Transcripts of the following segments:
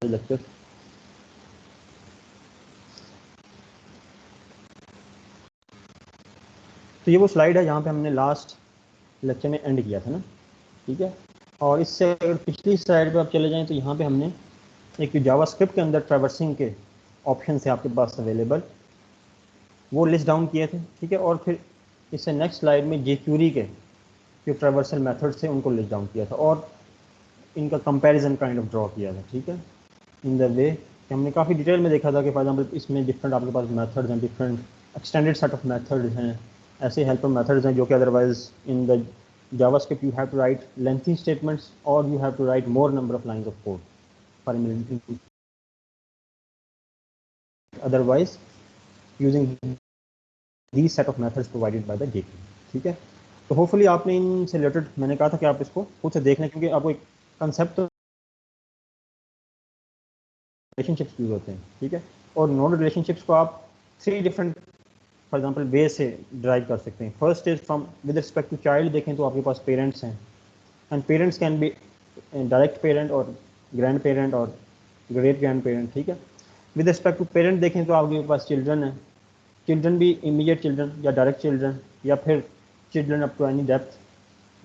Lecture. तो ये वो स्लाइड है जहाँ पे हमने लास्ट लेक्चर में एंड किया था ना, ठीक है। और इससे अगर पिछली स्लाइड पे आप चले जाएं तो यहाँ पे हमने एक जावास्क्रिप्ट के अंदर ट्रैवर्सिंग के ऑप्शन से आपके पास अवेलेबल वो लिस्ट डाउन किए थे, ठीक है। और फिर इससे नेक्स्ट स्लाइड में जेक्यूरी के जो ट्रैवर्सल मेथड्स थे उनको लिस्ट डाउन किया था और इनका कंपैरिजन काइंड ऑफ ड्रॉ किया था, ठीक है। इन द वे कि हमने काफ़ी डिटेल में देखा था कि फॉर एग्जाम्पल इसमें डिफरेंट आपके पास मेथड्स हैं, different extended set of methods हैं, ऐसे हेल्पर मेथड्स हैं जो कि otherwise in the JavaScript you have to write lengthy statements और you have to write more number of lines of code for otherwise using these set of methods provided by the JP, ठीक है। तो hopefully आपने इनसे related, मैंने कहा था कि आप इसको खुद से देख लें क्योंकि आपको एक कंसेप्ट रिलेशनशिप्स यूज होते हैं, ठीक है। और नोड रिलेशनशिप्स को आप 3 डिफरेंट फॉर एग्जांपल वे से ड्राइव कर सकते हैं। First is from with respect to child, देखें तो आपके पास पेरेंट्स हैं and parents can be direct parent और ग्रैंड पेरेंट और ग्रेट ग्रैंड पेरेंट, ठीक है। विद रिस्पेक्ट टू पेरेंट देखें तो आपके पास चिल्ड्रन है, चिल्ड्रन भी इमीडिएट चिल्ड्रन या डायरेक्ट चिल्ड्रन या फिर children up to any depth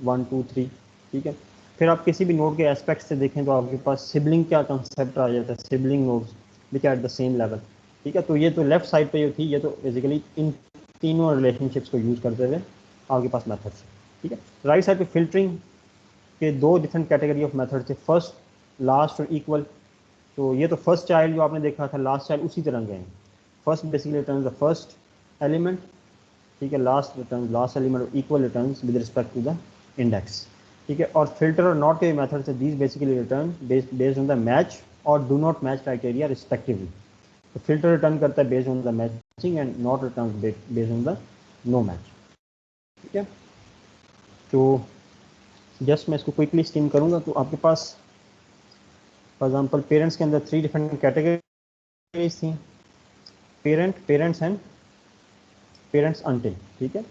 1 2 3, ठीक है। फिर आप किसी भी नोड के एस्पेक्ट से देखें तो आपके पास सिबलिंग का कंसेप्ट आ जाता है, sibling nodes which are at the same level, ठीक है। तो ये तो लेफ्ट साइड पे जो थी ये तो बेसिकली इन तीनों रिलेशनशिप्स को यूज़ करते हुए आपके पास मेथड्स, ठीक है। राइट साइड पे फिल्टरिंग के 2 डिफरेंट कैटेगरी ऑफ मेथड थे, फर्स्ट, लास्ट और इक्वल। तो ये तो फर्स्ट चाइल्ड जो आपने देखा था, लास्ट चाइल्ड उसी तरह गए हैं। First basically return the first element, ठीक है। लास्ट रिटर्न लास्ट एलिमेंट और equal returns with respect to the index, ठीक है। और फिल्टर और नॉट के मेथड से these basically return based on the match और do not match criteria respectively. तो फिल्टर रिटर्न करता है based on the matching and not return based on the no match, ठीक है। तो जस्ट मैं इसको क्विकली स्कीम करूँगा। तो आपके पास फॉर एग्जांपल पेरेंट्स के अंदर 3 डिफरेंट कैटेगरीज थी, parent, parents and parents until, ठीक है।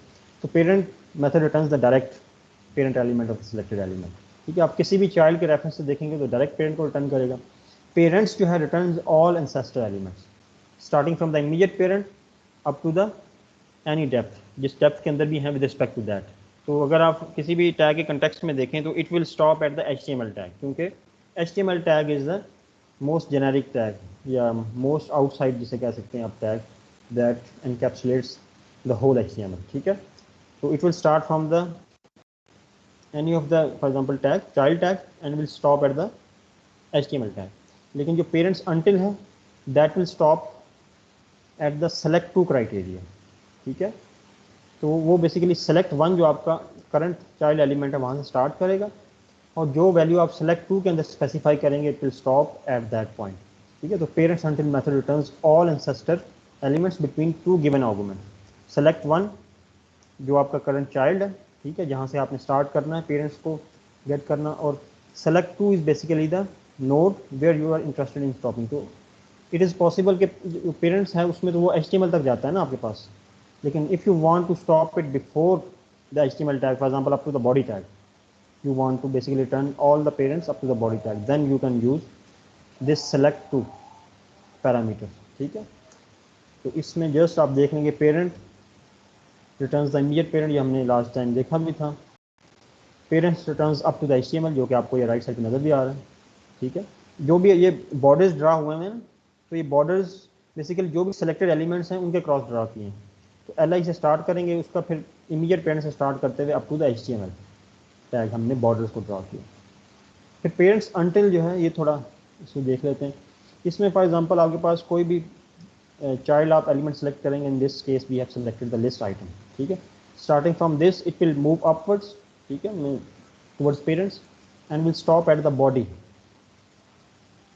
तो parent method returns the direct parent element of selected element, ठीक है। आप किसी भी चाइल्ड के रेफरेंस से देखेंगे तो डायरेक्ट पेरेंट को रिटर्न करेगा। पेरेंट्स जो है returns all ancestor elements starting from the immediate parent up to the any depth, जिस डेप्थ के अंदर भी है विद रिस्पेक्ट टू दैट। तो अगर आप किसी भी टैग के कंटेक्स्ट में देखें तो it will stop at the HTML tag, क्योंकि HTML tag is the most generic tag या मोस्ट आउटसाइड जिसे कह सकते हैं आप tag that encapsulates the whole HTML, ठीक है। तो it will start from the any of the for example tag child tag and will stop at the HTML tag. लेकिन जो parents until है that will stop at the select to criteria, ठीक है। तो वो बेसिकली select 1 जो आपका current child element है वहाँ से स्टार्ट करेगा और जो वैल्यू आप select 2 के अंदर स्पेसिफाई करेंगे it will stop at that point, ठीक है। तो parents until method returns all ancestor elements between 2 given argument. select 1 जो आपका करंट चाइल्ड है, ठीक है, जहाँ से आपने स्टार्ट करना है पेरेंट्स को गेट करना, और select 2 is basically the node where you are interested in stopping. तो इट इज़ पॉसिबल कि जो पेरेंट्स है उसमें तो वो HTML तक जाता है ना आपके पास, लेकिन if you want to stop it before the HTML tag for example up to the body tag, you want to basically return all the parents up to the body tag, then you can use this select to parameter, ठीक है। तो इसमें just आप देख लेंगे parent returns the immediate parent, ये हमने last time देखा भी था। Parents returns up to the HTML जो कि आपको ये राइट साइड पे नज़र भी आ रहा है, ठीक है। जो भी ये बॉर्डर्स ड्रा हुए हैं तो ये बॉर्डर्स बेसिकली जो भी सिलेक्टेड एलिमेंट्स हैं उनके क्रॉस ड्रा किए हैं। तो LI से स्टार्ट करेंगे, उसका फिर इमीडिएट पेरेंट से स्टार्ट करते हुए up to the HTML tag हमने बॉर्डर्स को ड्रा किया। फिर पेरेंट्स अनटिल जो है ये थोड़ा इसको देख लेते हैं। इसमें फॉर एग्जांपल आपके पास कोई भी चाइल्ड आप एलिमेंट सेलेक्ट करेंगे, in this case we have selected the list item, ठीक है। Starting from this it will move upwards, ठीक है, towards parents and will stop at the body,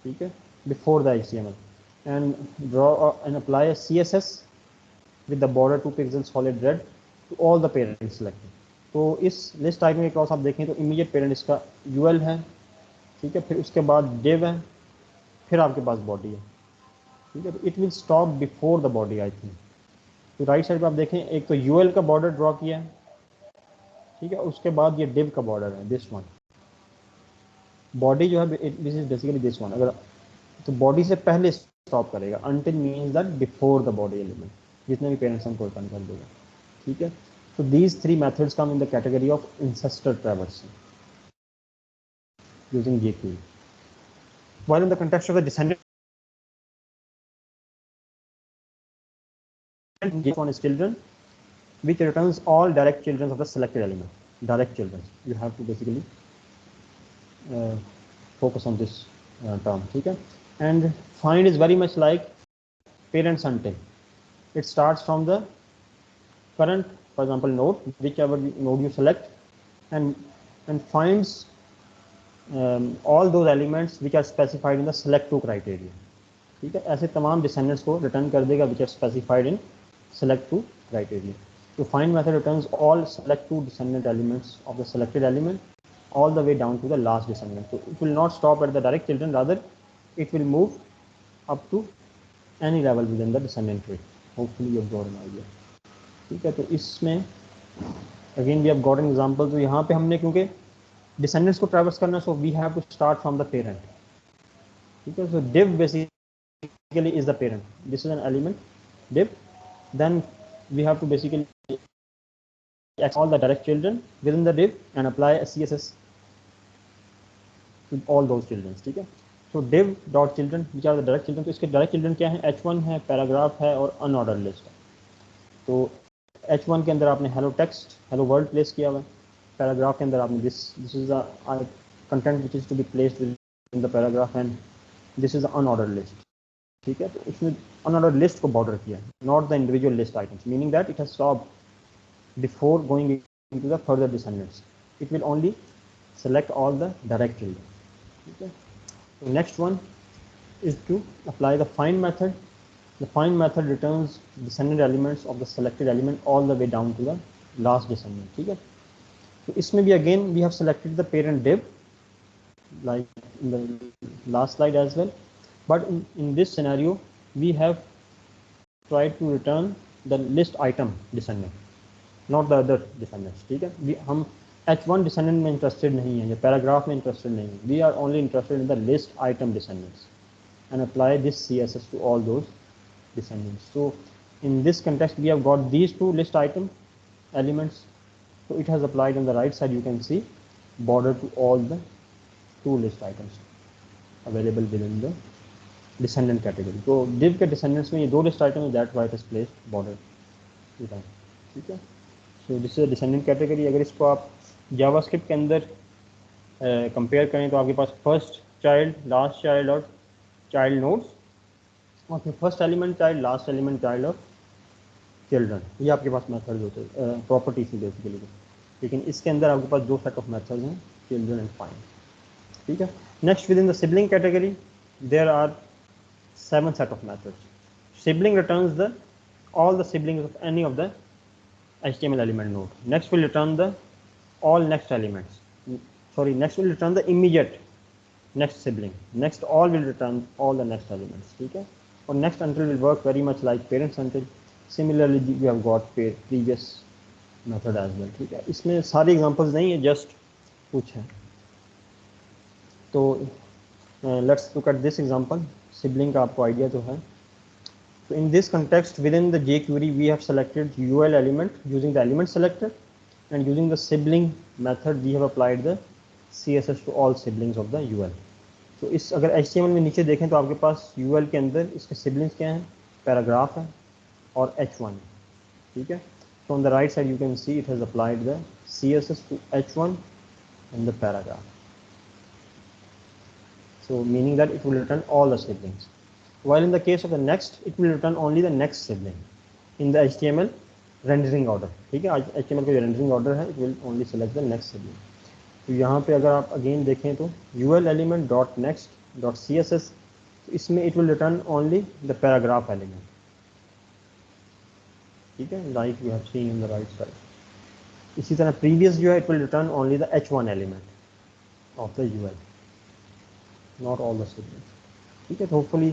ठीक है, before the HTML and draw and apply CSS with the border 2 pixels solid red to all the parents selected। तो इस list item के cross आप देखें तो इमीडिएट पेरेंट इसका UL है, ठीक है। फिर उसके बाद div है, फिर आपके पास बॉडी है, ठीक है। तो it will stop before the body I think. तो राइट साइड पे आप देखें एक तो UL का बॉर्डर ड्रॉ किया है, ठीक है, उसके बाद ये div का बॉर्डर है, दिस वन। बॉडी जो है this is basically this one. अगर तो बॉडी से पहले स्टॉप करेगा, until means that before the body element, जितने भी पेरेंट्स हमको रिटर्न कर देगा, ठीक है। तो these three methods come in the category of ancestor traversing using JQuery. While in the context of the descendant, one is children, which returns all direct children of the selected element. Direct children. You have to basically focus on this term, ठीक है. And find is very much like parents until. It starts from the current, for example, node, whichever node you select, and finds all those elements which are specified in the select to criteria. ठीक है, ऐसे तमाम descendants को return कर देगा which are specified in select to criteria. So find method returns all select to descendant elements of the selected element all the way down to the last descendant. So it will not stop at the direct children, rather it will move up to any level within the descendant tree. Hopefully you have got an idea. ठीक है, तो इसमें again we have got an example. तो यहाँ पे हमने क्योंकि descendants को traverse करना, so we have to start from the parent. ठीक है, so div basically is the parent. This is an element div. Then we have to basically access all the direct children within the div and apply a CSS to all those children. ठीक है, so div dot children which are the direct children. तो इसके direct children क्या है, H1 है, paragraph है और unordered list है. तो H1 के अंदर आपने hello text, hello world place किया हुआ है. पैराग्राफ के अंदर आपने this is the content which is to be placed within the paragraph and this is the unordered list. ठीक है, तो इसमें अनऑर्डर्ड लिस्ट को बॉर्डर किया, not the individual list items, meaning that it has stopped before going into the further descendants. It will only select all the direct children. ठीक है, तो next one is to apply the find method. The find method returns descendant elements of the selected element all the way down to the last descendant. ठीक है, तो इसमें भी again we have selected the parent div like in the last slide as well. But in this scenario, we have tried to return the list item descendant, not the other descendants. ठीक है, हम H1 descendant में interested नहीं है या paragraph में interested नहीं है. We are only interested in the list item descendants and apply this CSS to all those descendants. So in this context, we have got these two list item elements. So it has applied on the right side. You can see border to all the two list items available within the descendant category. तो div के descendants में ये दो list item है, that why it is placed border. ठीक है, so this is descendant category. अगर इसको आप जावास्क्रिप्ट के अंदर कंपेयर करें तो आपके पास फर्स्ट चाइल्ड, लास्ट चाइल्ड और चाइल्ड नोड्स, और फिर first element child, last element child और चिल्ड्रन, ये आपके पास मेथड्स होते हैं प्रॉपर्टी से बेसिकली. लेकिन इसके अंदर आपके पास दो सेट ऑफ मेथड्स हैं, चिल्ड्रन एंड फाइंड. ठीक है, next within the sibling category there are 7 set of methods. Sibling returns all the siblings of any of the HTML element node. Next will return the all next elements. Next will return the immediate next sibling. Next all will return all the next elements. ठीक है, और next until will work very much like parents until. Similarly we have got previous method as well. ठीक है, इसमें सारे examples नहीं है, just कुछ है. तो let's look at this example. Sibling का आपको आइडिया तो है. तो in this context within the JQuery we have selected UL element using the element selector and using the sibling method we have applied the CSS to all siblings of the UL. तो इस अगर HTML में नीचे देखें तो आपके पास UL के अंदर इसके सिबलिंग्स क्या हैं, पैराग्राफ है और H1. ठीक है, तो on the right side you can see it has applied the CSS to H1 and the paragraph. So meaning that it will return all the siblings. While in the case of the next, it will return only the next sibling in the HTML rendering order. ठीक है, HTML का जो rendering order है, it will only select the next sibling. तो यहाँ पे अगर आप again देखें तो UL element dot next dot CSS, तो इसमें it will return only the paragraph element. ठीक है, like we have seen on the right side. इसी तरह previous जो है, it will return only the H1 element of the UL. Not all the siblings. ठीक है, तो होपफुली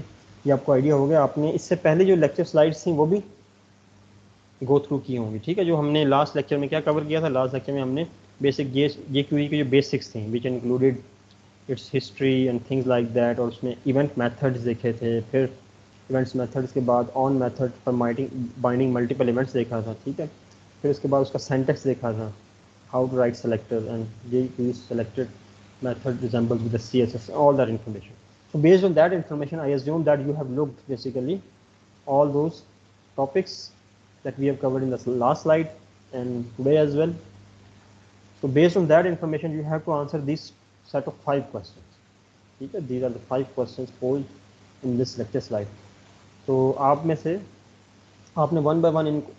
ये आपको आइडिया हो गया. आपने इससे पहले जो लेक्चर स्लाइड्स थी वो भी गो थ्रू की होंगी. ठीक है, जो हमने लास्ट लेक्चर में क्या कवर किया था, लास्ट लेक्चर में हमने बेसिक JQuery की जो बेसिक्स थी which included it's history and things like that, और उसमें इवेंट मेथड्स देखे थे, फिर इवेंट्स मेथड्स के बाद ऑन मेथड पर बाइंडिंग मल्टीपल इवेंट्स देखा था, ठीक है। फिर उसके बाद उसका सेंटेक्स देखा था, how to write selector and ये selected method resembles with the CSS, all that information. So based on that information, I assume that you have looked basically all those topics that we have covered in the last slide and today as well. So based on that information, you have to answer this set of 5 questions. ठीक है, these are the 5 questions posed in this lecture slide. तो आप में से आपने one by one इनको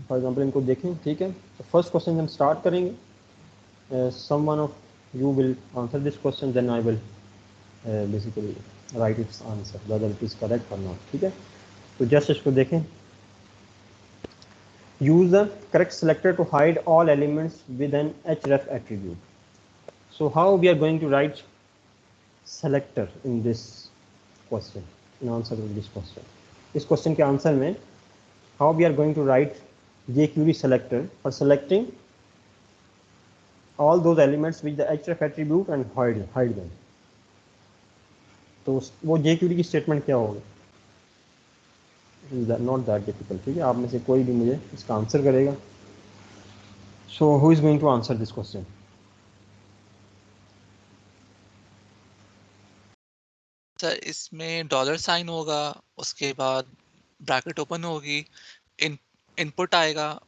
for example इनको देखें, ठीक है। तो फर्स्ट क्वेश्चन हम स्टार्ट करेंगे, some one of you will answer this question, then I will basically write its answer whether it is correct or not, ठीक है। तो जस्ट इसको देखें, use the correct selector to hide all elements with an href attribute. So how we are going to write selector in this question, in answer to this question, इस question के answer में how we are going to write jQuery selector for selecting all those elements with the href attribute and hide them. तो वो jQuery की statement क्या होगी, not that difficult, ठीक है। आप में से कोई भी मुझे इसका आंसर करेगा। So who is going to answer this question? Sir इसमें डॉलर साइन होगा, उसके बाद ब्रैकेट ओपन होगी, इनपुट आएगा,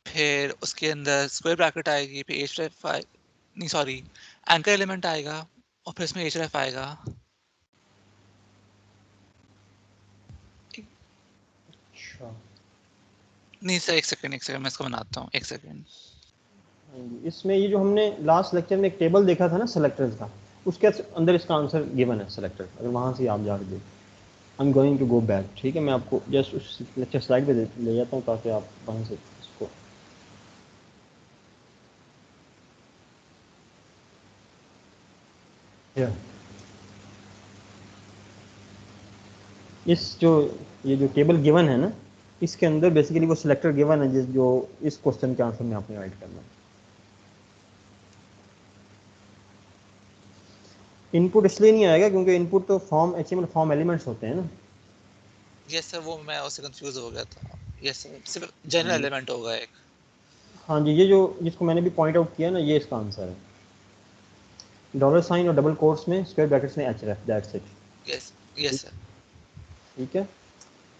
फिर उसके अंदर स्क्वायर ब्रैकेट आएगी, फिर एचरेफ नहीं सॉरी एंकर एलिमेंट आएगा, और फिर इसमें एचरेफ आएगा। अच्छा, नहीं सर एक सेकंड मैं इसको बनाता हूँ, एक सेकंड। इसमें ये जो हमने लास्ट लेक्चर में एक टेबल देखा था ना सेलेक्टर्स का, उसके अंदर इसका आंसर गिवन है सेलेक्टर, अगर वहाँ से आप जा के I am going to go back, ठीक है। मैं आपको जस्ट उस लेक्चर स्लाइड पे ले जाता हूँ ताकि आप वहाँ से इसको इस जो ये जो टेबल गिवन है ना, इसके अंदर बेसिकली वो सिलेक्टर गिवन है जो इस क्वेश्चन के आंसर में आपने राइट करना है। इनपुट इसलिए नहीं आएगा क्योंकि इनपुट तो फॉर्म एचटीएमएल फॉर्म एलिमेंट्स होते हैं ना। यस सर, वो मैं उससे कंफ्यूज हो गया था। यस सर, सिर्फ जनरल एलिमेंट होगा एक। हाँ जी, ये जो जिसको मैंने भी पॉइंट आउट किया ना, ये इसका आंसर है। डॉलर साइन और डबल कोट्स में स्क्वायर ब्रैकेट्स में href, that's it. Yes yes sir. ठीक है,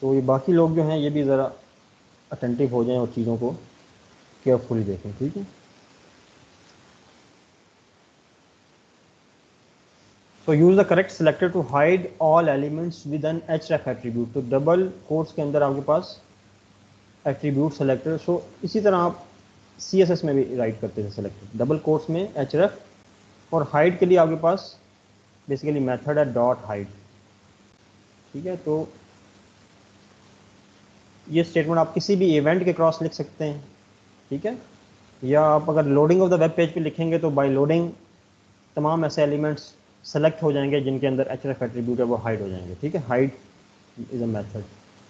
तो ये बाकी लोग जो हैं ये भी ज़रा अटेंटिव हो जाएं और चीज़ों को केयरफुली देखें, ठीक है। So use the correct selector to hide all elements with an href attribute. तो डबल कोट्स के अंदर आपके पास एट्रीब्यूट सेलेक्टर, सो इसी तरह आप CSS में भी राइट करते थे सेलेक्टर, डबल कोट्स में href, और हाइड के लिए आपके पास बेसिकली मेथड है डॉट हाइड, ठीक है। तो ये स्टेटमेंट आप किसी भी इवेंट के क्रॉस लिख सकते हैं, ठीक है, या आप अगर loading of the web page पे लिखेंगे तो बाय लोडिंग तमाम ऐसे एलिमेंट्स सेलेक्ट हो जाएंगे जिनके अंदर href एट्रीब्यूट है, वो हाइड हो जाएंगे, ठीक है। Hide is a method.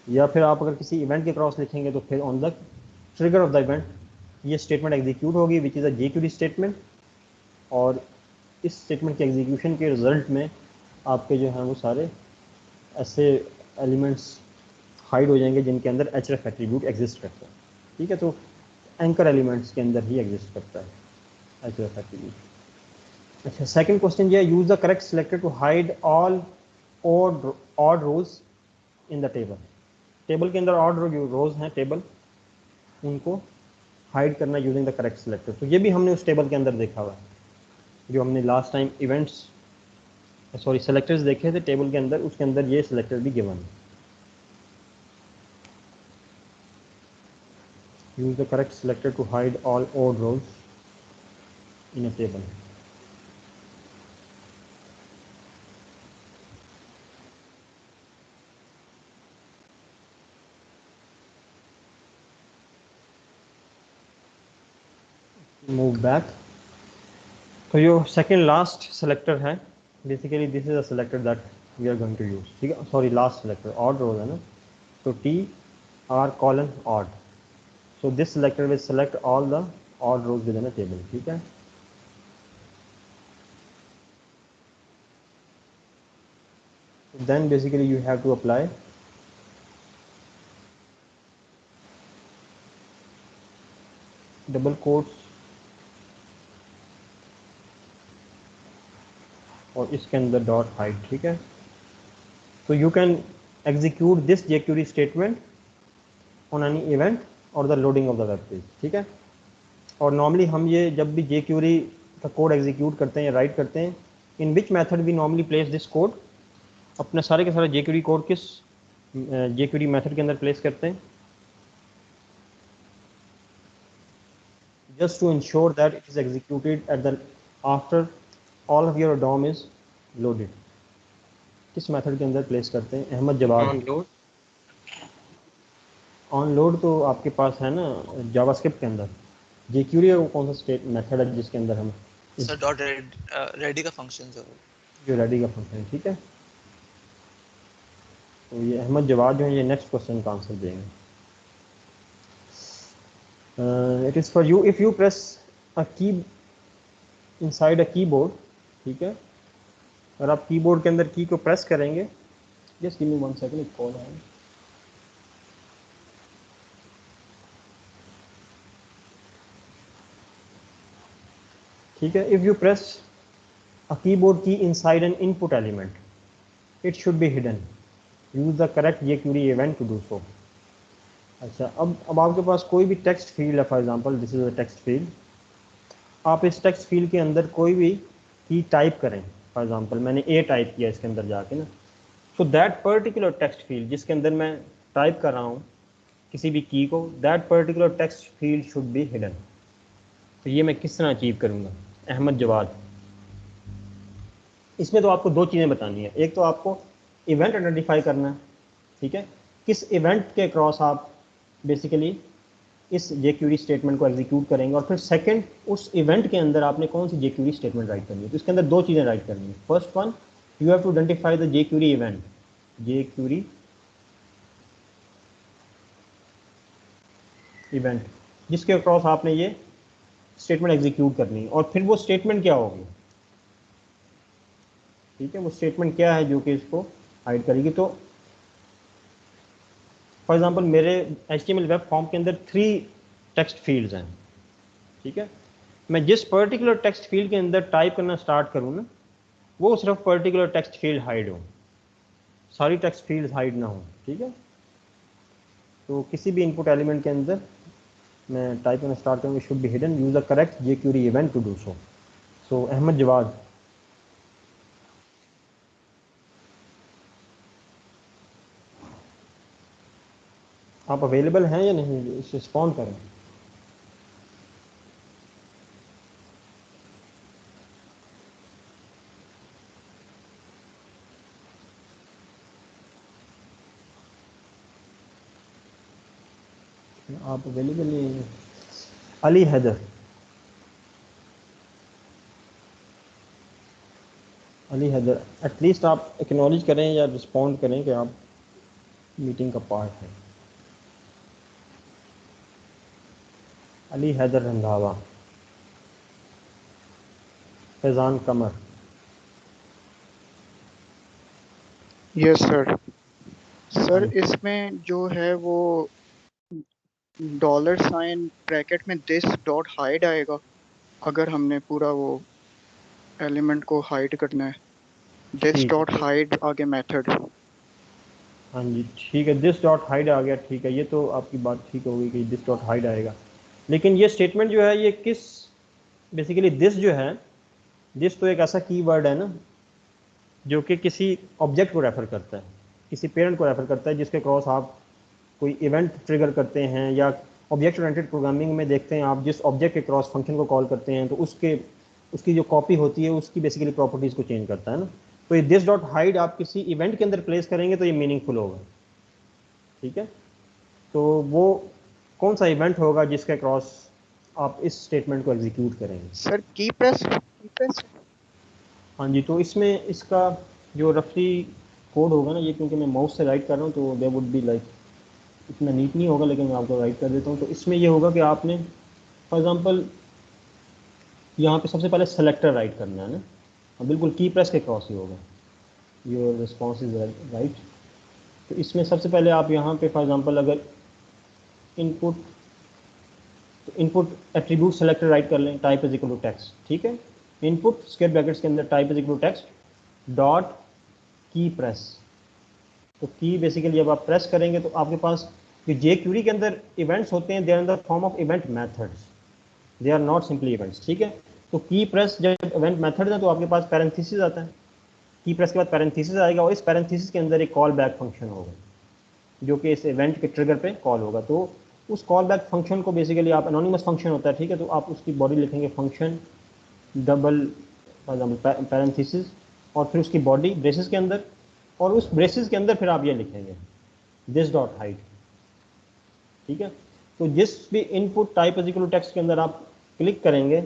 या फिर आप अगर किसी इवेंट के क्रॉस लिखेंगे तो फिर on the trigger of the event ये स्टेटमेंट एग्जीक्यूट होगी, which is a jQuery statement, और इस स्टेटमेंट के एग्जीक्यूशन के रिजल्ट में आपके जो हैं वो सारे ऐसे एलिमेंट्स हाइड हो जाएंगे जिनके अंदर href एट्रीब्यूट एग्जिस्ट करता है, ठीक है। तो एंकर एलिमेंट्स के अंदर ही एग्जिस्ट करता है href एट्रीब्यूट। अच्छा, सेकंड क्वेश्चन ये है, use the correct selector to hide all odd rows in the table. Table के अंदर ऑड रोज हैं टेबल, उनको हाइड करना यूजिंग द करेक्ट सिलेक्टर। तो ये भी हमने उस टेबल के अंदर देखा हुआ है जो हमने last time events sorry selectors देखे थे टेबल के अंदर, उसके अंदर ये सिलेक्टर भी गिवन है। Use the correct selector to hide all odd rows in a table. Move back. तो ये सेकेंड लास्ट सेलेक्टर है, basically this is a selector that we are going to use, ठीक है। Sorry last selector odd rows है ना, तो TR: odd, so this selector will select all the odd rows within a table, ठीक है। then basically you have to apply double quotes और इसके अंदर डॉट हाइड, ठीक है। तो you can execute this jQuery statement on any event और the loading of the web page, ठीक है। और नॉर्मली हम ये जब भी jQuery का कोड एग्जीक्यूट करते हैं या राइट करते हैं, in which method we normally place this code, अपने सारे के सारे jQuery कोड किस jQuery मेथड के अंदर प्लेस करते हैं, just to ensure that it is executed at the after all of your DOM is loaded। किस मेथड के अंदर प्लेस करते हैं अहमद जवाब? ऑन लोड तो आपके पास है ना जावास्क्रिप्ट के अंदर। jQuery वो कौन सा स्टेट मेथड है जिसके अंदर हम सर डॉट रेडी का फंक्शन जो रेडी का फंक्शन है, ठीक है। तो ये अहमद जवाब जो है ये नेक्स्ट क्वेश्चन का आंसर देंगे। It is for you if you press a key inside a keyboard, ठीक है। और आप कीबोर्ड के अंदर की को प्रेस करेंगे, जस्ट गिव मी 1 सेकंड, एक कॉल है। ठीक है, if you press a keyboard key inside an input element, it should be hidden, use the correct jQuery event to do so. अच्छा, अब आपके पास कोई भी टेक्स्ट फील्ड है, for example this is a text field, आप इस text field के अंदर कोई भी की टाइप करें, फॉर एग्जांपल मैंने ए टाइप किया इसके अंदर जाके ना, so that particular text field जिसके अंदर मैं टाइप कर रहा हूँ किसी भी की को, that particular text field should be hidden. तो ये मैं किस तरह अचीव करूँगा अहमद जवाद? इसमें तो आपको दो चीज़ें बतानी है, एक तो आपको इवेंट आइडेंटिफाई करना है, ठीक है, किस इवेंट के क्रॉस आप बेसिकली इस jQuery स्टेटमेंट को एग्जीक्यूट करेंगे, और फिर सेकंड उस इवेंट के अंदर आपने कौन सी jQuery स्टेटमेंट राइट करनी है। तो इसके अंदर दो चीज़ें राइट करनी है। First one, you have to identify the jQuery event, jQuery event जिसके अक्रॉस आपने ये स्टेटमेंट एग्जीक्यूट करनी है, और फिर वो स्टेटमेंट क्या होगी, ठीक है, वो स्टेटमेंट क्या है जो कि इसको हाइड करेगी। तो फॉर एग्जांपल मेरे HTML वेब फॉर्म के अंदर 3 टेक्स्ट फील्ड्स हैं, ठीक है। मैं जिस पर्टिकुलर टेक्स्ट फील्ड के अंदर टाइप करना स्टार्ट करूँ ना, वो सिर्फ पर्टिकुलर टेक्स्ट फील्ड हाइड हो, सारी टेक्स्ट फील्ड हाइड ना हो, ठीक है। तो किसी भी इनपुट एलिमेंट के अंदर मैं टाइप करना स्टार्ट करूँगा, should be hidden, use the correct jQuery event to do so. So Ahmad Jawad, आप अवेलेबल हैं या नहीं, रिस्पॉन्ड करें। आप अवेलेबल नहीं हैं। अली हैदर, अली हैदर, एटलीस्ट आप एक्नॉलेज करें या रिस्पॉन्ड करें कि आप मीटिंग का पार्ट है। अली हैदर रंधावा, फैज़ान कमर, यस सर। सर हाँ, इसमें जो है वो $साइन ब्रैकेट में दिस डॉट हाइड आएगा अगर हमने पूरा वो एलिमेंट को हाइड करना है। दिस ठीक डॉट है, हाइड आगे मेथड। हाँ जी ठीक है, दिस डॉट हाइड आ गया, ठीक है, ये तो आपकी बात ठीक होगी कि दिस डॉट हाइड आएगा। लेकिन ये स्टेटमेंट जो है ये किस, बेसिकली दिस जो है, दिस तो एक ऐसा कीवर्ड है ना जो कि किसी ऑब्जेक्ट को रेफर करता है, किसी पेरेंट को रेफर करता है जिसके क्रॉस आप कोई इवेंट ट्रिगर करते हैं, या ऑब्जेक्ट ओरिएंटेड प्रोग्रामिंग में देखते हैं आप जिस ऑब्जेक्ट के क्रॉस फंक्शन को कॉल करते हैं तो उसकी जो कॉपी होती है उसकी बेसिकली प्रॉपर्टीज़ को चेंज करता है ना। तो ये दिस डॉट हाइड आप किसी इवेंट के अंदर प्लेस करेंगे तो ये मीनिंगफुल होगा, ठीक है। तो वो कौन सा इवेंट होगा जिसके क्रॉस आप इस स्टेटमेंट को एग्जीक्यूट करेंगे? सर की प्रेस। हाँ जी, तो इसमें इसका जो रफली कोड होगा ना, ये क्योंकि मैं माउस से राइट कर रहा हूँ तो दे वुड बी लाइक इतना नीट नहीं होगा, लेकिन मैं आपको राइट कर देता हूँ। तो इसमें ये होगा कि आपने फॉर एग्जांपल यहाँ पे सबसे पहले सेलेक्टर राइट करना है ना, हाँ, बिल्कुल की प्रेस के क्रॉस ही होगा। Your response is right. तो इसमें सबसे पहले आप यहाँ पे फॉर एग्जांपल अगर इनपुट एट्रीब्यूट सेलेक्टर राइट कर लें, type is equal to text, ठीक है। इनपुट स्क्वायर ब्रैकेट्स के अंदर type is equal to text dot key press. तो की बेसिकली जब आप प्रेस करेंगे तो आपके पास जो जे क्यूरी के अंदर इवेंट्स होते हैं they are in the form of event methods, they are not simply events, ठीक है। तो की प्रेस जब इवेंट मेथड है तो आपके पास पैरेंथेसिस आता है, की प्रेस के बाद पैरेंथेसिस आएगा और इस पैरेंथेसिस के अंदर एक कॉल बैक फंक्शन होगा जो कि इस इवेंट के ट्रिगर पे कॉल होगा। तो उस कॉल बैक फंक्शन को बेसिकली आप एनोनिमस फंक्शन होता है, ठीक है, तो आप उसकी बॉडी लिखेंगे फंक्शन डबल पैरेंथेसिस और फिर उसकी बॉडी ब्रेसेस के अंदर, और उस ब्रेसेस के अंदर फिर आप ये लिखेंगे दिस डॉट हाइड, ठीक है। तो जिस भी input type is equal to text के अंदर आप क्लिक करेंगे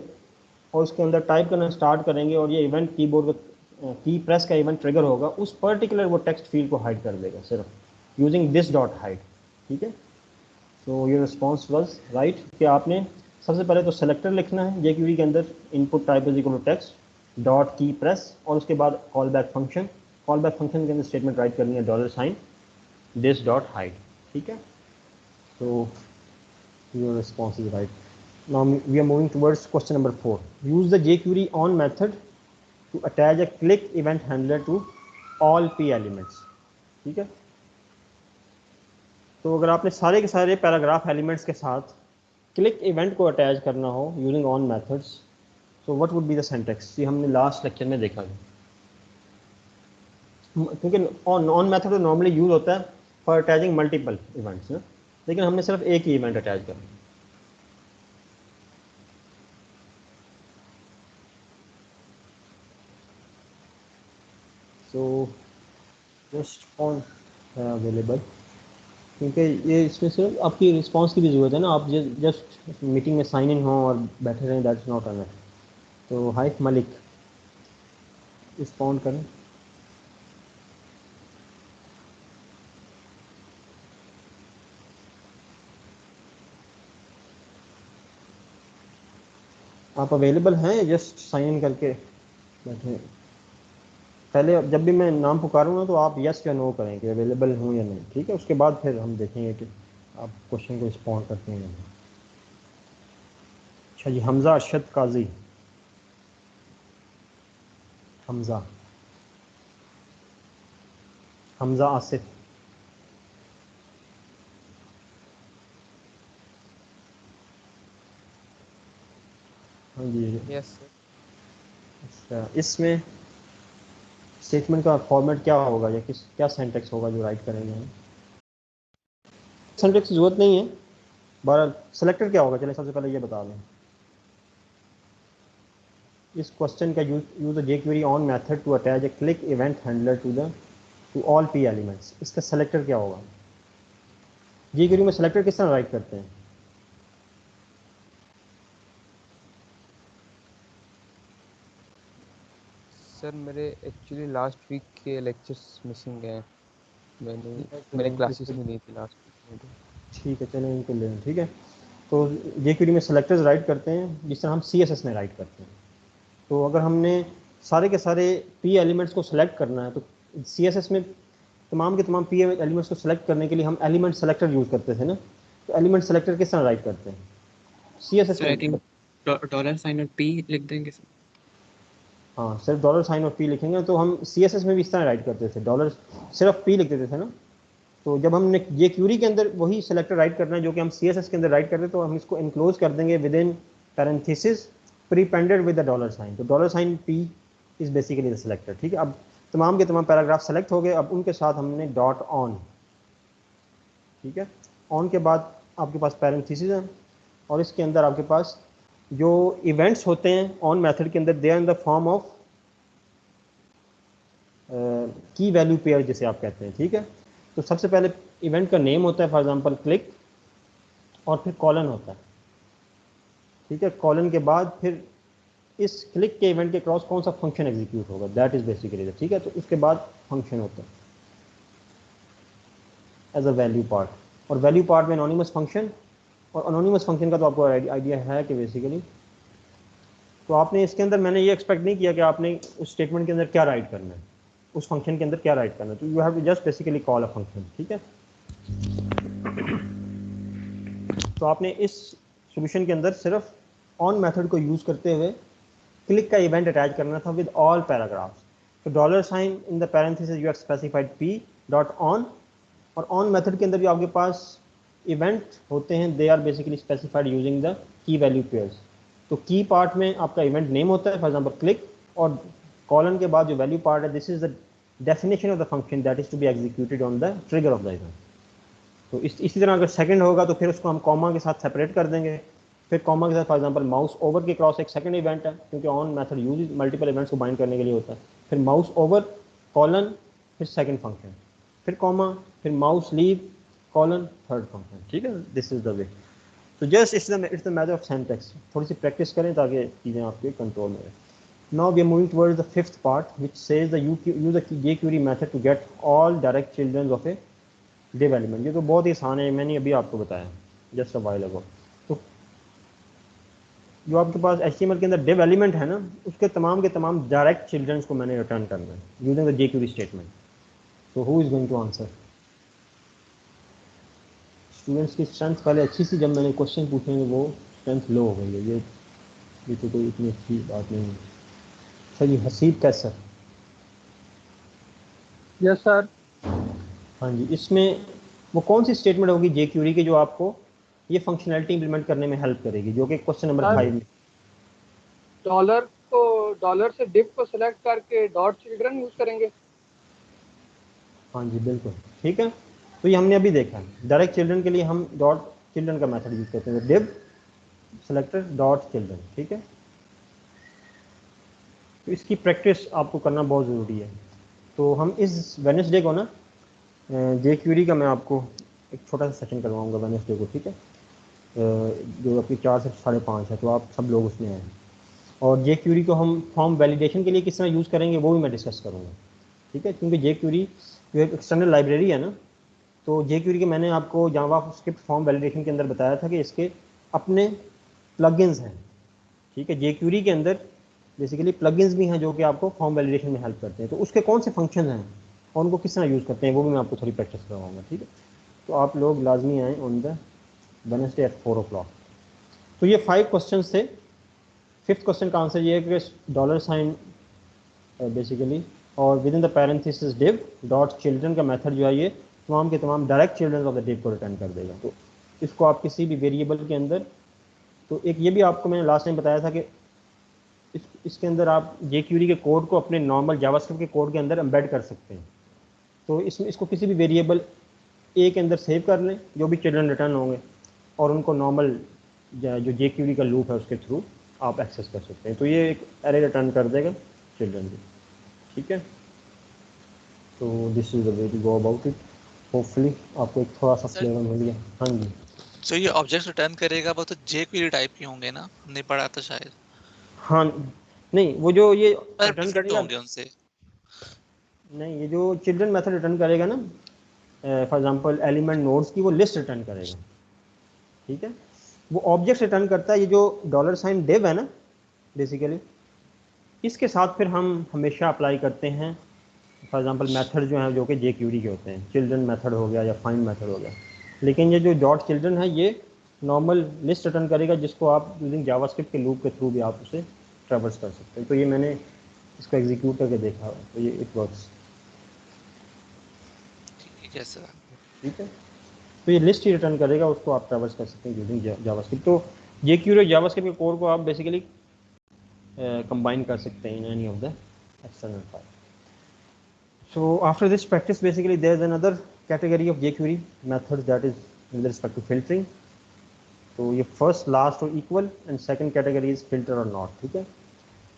और उसके अंदर टाइप करना स्टार्ट करेंगे और ये इवेंट कीबोर्ड का की प्रेस का इवेंट ट्रिगर होगा, उस पर्टिकुलर वो टेक्स्ट फील्ड को हाइड कर देगा सिर्फ यूजिंग दिस डॉट हाइड, ठीक है। तो योर रिस्पॉन्स वाज राइट कि आपने सबसे पहले तो सेलेक्टर लिखना है जेक्यूरी के अंदर input type is equal to text dot key press और उसके बाद callback function, callback function के अंदर स्टेटमेंट राइट करनी है dollar sign this dot hide, ठीक है। तो your response is right. Now we are moving towards question number 4. Use the jQuery on method to attach a click event handler to all p elements, ठीक है। तो अगर आपने सारे के सारे पैराग्राफ एलिमेंट्स के साथ क्लिक इवेंट को अटैच करना हो यूजिंग ऑन मेथड्स, तो what would be the syntax, ये हमने लास्ट लेक्चर में देखा है। क्योंकि ऑन मेथड तो नॉर्मली यूज होता है फॉर अटैचिंग मल्टीपल इवेंट्स ना, लेकिन हमने सिर्फ एक ही इवेंट अटैच करना। सो जस्ट ऑन अवेलेबल, क्योंकि ये इसमें सिर्फ आपकी रिस्पांस की भी ज़रूरत है ना, आप जस्ट मीटिंग में साइन इन हो और बैठे रहें, दैट्स नॉट अनफ। तो हाय मलिक रिस्पॉन्ड करें। आप अवेलेबल हैं, जस्ट साइन इन करके बैठे। पहले जब भी मैं नाम पुकारूँ ना तो आप यस या नो करें कि अवेलेबल हूँ या नहीं, ठीक है। उसके बाद फिर हम देखेंगे कि आप क्वेश्चन को रिस्पॉन्ड करते हैं या नहीं। अच्छा जी, हमज़ा अरशद काजी, हमज़ा आसिफ, हाँ जी यस सर। अच्छा, इसमें स्टेटमेंट का फॉर्मेट क्या होगा या क्या सिंटैक्स होगा जो राइट करेंगे हम? सिंटैक्स की जरूरत नहीं है, बहरहाल सेलेक्टर क्या होगा चलिए सबसे पहले ये बता दें। इस क्वेश्चन का use jQuery on method to attach a click event handler to all p elements, इसका सेलेक्टर क्या होगा? jQuery में सेलेक्टर किस तरह राइट करते हैं? सर मेरे एक्चुअली लास्ट वीक के लेक्चर्स मिसिंग हैं, मैंने क्लासेस में ली थी लास्ट वीक में। ठीक है चलें इनको लें, ठीक है। तो jQuery में सेलेक्टर्स राइट करते हैं जिस तरह हम CSS में राइट करते हैं। तो अगर हमने सारे के सारे p एलिमेंट्स को सेलेक्ट करना है तो CSS में तमाम के तमाम p एलिमेंट्स को सेलेक्ट करने के लिए हम एलिमेंट सेलेक्टर यूज़ करते थे ना। तो एलिमेंट सेलेक्टर किस तरह राइट करते हैं CSS सर आई में? थिंक डॉलर साइन और पी लिख देंगे सर। हाँ सिर्फ डॉलर साइन और p लिखेंगे। तो हम CSS में भी इस तरह राइट करते थे, डॉलर सिर्फ p लिख देते थे ना। तो जब हमने jQuery के अंदर वही सेलेक्टर राइट करना है जो कि हम CSS के अंदर राइट करते हैं, तो हम इसको इनक्लोज कर देंगे within parenthesis prepended with the dollar sign. तो dollar sign p is basically the selector, ठीक है। अब तमाम के तमाम पैराग्राफ सेलेक्ट हो गए, अब उनके साथ हमने डॉट ऑन, ठीक है। ऑन के बाद आपके पास पैरेंथेसिस है और इसके अंदर आपके पास जो इवेंट्स होते हैं ऑन मेथड के अंदर they are in the form of key value pair जिसे आप कहते हैं, ठीक है। तो सबसे पहले इवेंट का नेम होता है फॉर एग्जांपल क्लिक और फिर कॉलन होता है, ठीक है। कॉलन के बाद फिर इस क्लिक के इवेंट के क्रॉस कौन सा फंक्शन एग्जीक्यूट होगा, दैट इज बेसिकली, ठीक है। तो उसके बाद फंक्शन होता है एज अ वैल्यू पार्ट, और वैल्यू पार्ट में एनोनिमस फंक्शन, और एनोनिमस फंक्शन का तो आपको आइडिया है कि बेसिकली, तो आपने इसके अंदर मैंने ये एक्सपेक्ट नहीं किया कि आपने उस स्टेटमेंट के अंदर क्या राइट करना है, उस फंक्शन के अंदर क्या राइट करना है। तो you have to just basically call a function, ठीक है। तो आपने इस सॉल्यूशन के अंदर सिर्फ ऑन मेथड को यूज़ करते हुए क्लिक का इवेंट अटैच करना था विद ऑल पैराग्राफ्स। तो dollar sign in the parenthesis you have specified p dot on, और ऑन मेथड के अंदर जो आपके पास इवेंट होते हैं they are basically specified using the key value pairs. तो की पार्ट में आपका इवेंट नेम होता है, फॉर एग्जांपल क्लिक, और कॉलन के बाद जो वैल्यू पार्ट है this is the definition of the function that is to be executed on the trigger of the event. तो इसी तरह अगर सेकंड होगा तो फिर उसको हम कॉमा के साथ सेपरेट कर देंगे। फिर कॉमा के साथ फॉर एग्जांपल माउस ओवर के क्रॉस एक सेकंड इवेंट है, क्योंकि on method use multiple events को बाइंड करने के लिए होता है। फिर माउस ओवर कॉलन, फिर सेकंड फंक्शन, फिर कॉमा, फिर mouse leave colon, third function, ठीक है। This is the way. तो just it's the matter of syntax. थोड़ी सी प्रैक्टिस करें ताकि चीज़ें आपके कंट्रोल में रहे। Now we are moving towards the fifth part which says the use the jQuery method to get all direct children of a div element. ये तो बहुत ही आसान है, मैंने अभी आपको बताया जस्ट अ व्हाइल अगो। तो जो आपके पास HTML के अंदर div एलिमेंट है ना, उसके तमाम के तमाम डायरेक्ट चिल्ड्रंस को मैंने रिटर्न करना है यूजिंग द jQuery स्टेटमेंट। तो who is going to answer? Students की स्ट्रेंथ पहले अच्छी सी, जब मैंने क्वेश्चन पूछेंगे वो स्ट्रेंथ लो हो गई है। ये तो कोई इतनी अच्छी बात नहीं है। Sir ji Haseeb Qaiser? Yes sir. हाँ जी, इसमें वो कौन सी स्टेटमेंट होगी jQuery की जो आपको ये फंक्शनैलिटी इंप्लीमेंट करने में हेल्प करेगी, जो कि क्वेश्चन नंबर 5 में डॉलर से div को सिलेक्ट करके डॉट चिल्ड्रन यूज करेंगे। हाँ जी बिल्कुल ठीक है। तो ये हमने अभी देखा है, डायरेक्ट चिल्ड्रन के लिए हम डॉट चिल्ड्रन का मेथड यूज करते हैं, div सेलेक्टर डॉट चिल्ड्रन, ठीक है। तो इसकी प्रैक्टिस आपको करना बहुत ज़रूरी है। तो हम इस वेडनेसडे को ना jQuery का मैं आपको एक छोटा सा सेशन करवाऊंगा वेडनेसडे को, ठीक है, जो आपकी 4 से 5:30 है। तो आप सब लोग उसमें आए, और jQuery को हम फॉर्म वैलिडेशन के लिए किस तरह यूज़ करेंगे वो भी मैं डिस्कस करूँगा, ठीक है। क्योंकि jQuery जो एक एक्सटर्नल लाइब्रेरी है ना, तो jQuery के मैंने आपको जावास्क्रिप्ट फॉर्म वैलिडेशन के अंदर बताया था कि इसके अपने प्लगइन्स हैं, ठीक है। jQuery के अंदर बेसिकली प्लगइन्स भी हैं जो कि आपको फॉर्म वैलिडेशन में हेल्प करते हैं। तो उसके कौन से फंक्शन हैं और उनको किस तरह यूज़ करते हैं वो भी मैं आपको थोड़ी प्रैक्टिस करवाऊंगा, ठीक है। तो आप लोग लाजमी आएँ on the Wednesday eight 4 o'clock। तो ये 5 क्वेश्चन थे। 5th क्वेश्चन का आंसर ये है कि डॉलर साइन बेसिकली और with in the parenthesis div dot children का मेथड जो है ये तमाम के तमाम direct children of the div को रिटर्न कर देगा। तो इसको आप किसी भी वेरिएबल के अंदर, तो एक ये भी आपको मैंने लास्ट टाइम बताया था कि इसके अंदर आप jQuery के कोड को अपने नॉर्मल जावास्क्रिप्ट के कोड के अंदर एम्बेड कर सकते हैं। तो इसमें इसको किसी भी वेरिएबल ए के अंदर सेव कर लें, जो भी चिल्ड्रन रिटर्न होंगे, और उनको नॉर्मल जो jQuery का लूप है उसके थ्रू आप एक्सेस कर सकते हैं। तो ये एक एरे रिटर्न कर देगा चिल्ड्रन भी, ठीक है। तो this is the way to go about it. Hopefully आपको एक थोड़ा सा फ्लेवर मिल गया। हाँ जी, जो ये ऑब्जेक्ट रिटर्न करेगा वो तो jQuery टाइप के होंगे ना, हमने पढ़ा था शायद। हाँ नहीं, वो जो ये पर रिटर्न डिफरेंट करेगा, होंगे उनसे। नहीं, ये जो चिल्ड्रन मेथड रिटर्न करेगा ना, फॉर एग्जांपल एलिमेंट नोड्स की वो लिस्ट रिटर्न करेगा, ठीक है। वो ऑब्जेक्ट रिटर्न करता है, ये जो डॉलर साइन div है ना बेसिकली, इसके साथ फिर हम हमेशा अप्लाई करते हैं फॉर एग्जांपल मेथड जो है जो कि jQuery के होते हैं, चिल्ड्रन मेथड हो गया या फाइंड मेथड हो गया। लेकिन ये जो डॉट चिल्ड्रन है ये नॉर्मल लिस्ट रिटर्न करेगा, जिसको आप यूजिंग जावास्क्रिप्ट के लूप के थ्रू भी आप उसे ट्रैवर्स कर सकते हैं। तो ये मैंने इसको एग्जीक्यूट करके देखा, तो ये इट वर्क्स, ठीक है सर। ठीक है। तो ये लिस्ट ही रिटर्न करेगा, उसको आप ट्रैवर्स कर सकते हैं यूजिंग जावास्क्रिप्ट। तो jQuery और जावास्क्रिप्ट के कोड को आप बेसिकली कंबाइन कर सकते हैं in any of the external file. So after this practice, basically there is another category of jQuery methods, that is with respect to filtering. तो ये first, last और equal, and second category is filter or not, ठीक है।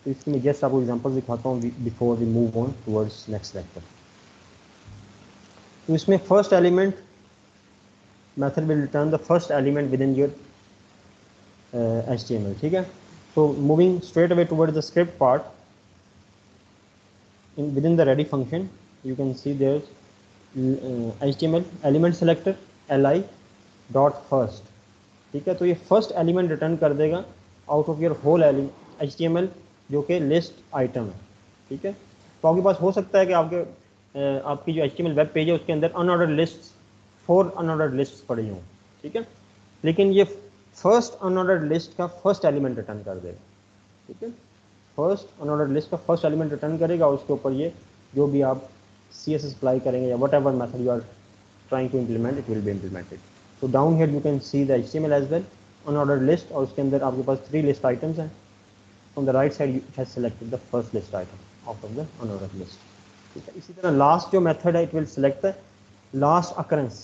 तो इसमें just आपको examples दिखाता हूँ before we move on towards next lecture। तो इसमें first element method will return the first element within your HTML, ठीक है। So moving straight away towards the script part, within the ready function you can see there's HTML element selector li dot first, ठीक है। तो ये first element return कर देगा out of your whole HTML जो कि लिस्ट आइटम है, ठीक है। तो आपके पास हो सकता है कि आपकी जो HTML वेब पेज है उसके अंदर अनऑर्डर्ड लिस्ट 4 अनऑर्डर्ड लिस्ट पड़ी हों, ठीक है, लेकिन ये फर्स्ट अनऑर्डर्ड लिस्ट का फर्स्ट एलिमेंट रिटर्न कर देगा, ठीक है, फर्स्ट अनऑर्डर्ड लिस्ट का फर्स्ट एलिमेंट रिटर्न करेगा, उसके ऊपर ये जो भी आप CSS अप्लाई करेंगे या whatever method you are trying to implement it will be implemented. So down here you can see the HTML as well unordered list, और उसके अंदर आपके पास 3 लिस्ट आइटम्स हैं। on the right side it has selected the first list item out of the unordered list, ठीक है। इसी तरह लास्ट जो मेथड है, it will select the last occurrence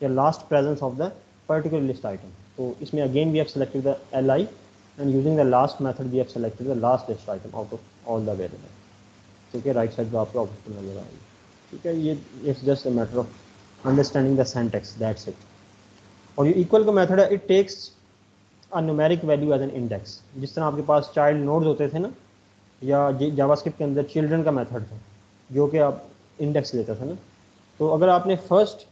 या last presence of the particular list item। तो इसमें again we have selected the li and using the last method we have selected the last list item out of all the variables, ठीक है। Right side पे आपको option नजर आएगी, ठीक है। ये it's just a matter of understanding the syntax, that's it. और ये इक्वल का मेथड है, it takes a numeric value as an index। जिस तरह आपके पास चाइल्ड नोड्स होते थे ना, या जावास्क्रिप्ट के अंदर चिल्ड्रन का मेथड था जो कि आप इंडेक्स लेता था ना, तो अगर आपने फर्स्ट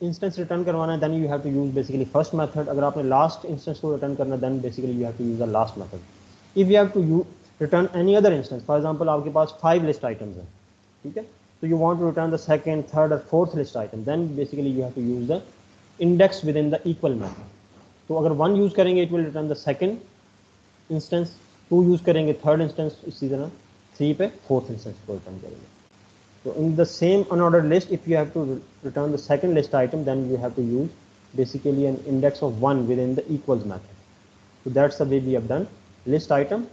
इंस्टेंस रिटर्न करवाना है then you have to use basically first method. अगर आपने लास्ट इंस्टेंस को रिटर्न करना है then basically you have to use the last method. If you have to return any other instance, for example आपके पास 5 list items हैं, ठीक है, तो you want to return the second, third और fourth list item, then basically you have to use the index within the equal method. तो अगर 1 use करेंगे it will return the second instance, 2 use करेंगे third instance, इसी तरह 3 पे fourth instance को return करेंगे। तो in the same unordered list if you have to return the second list item then you have to use basically an index of 1 within the equals method. So that's the way we have done list item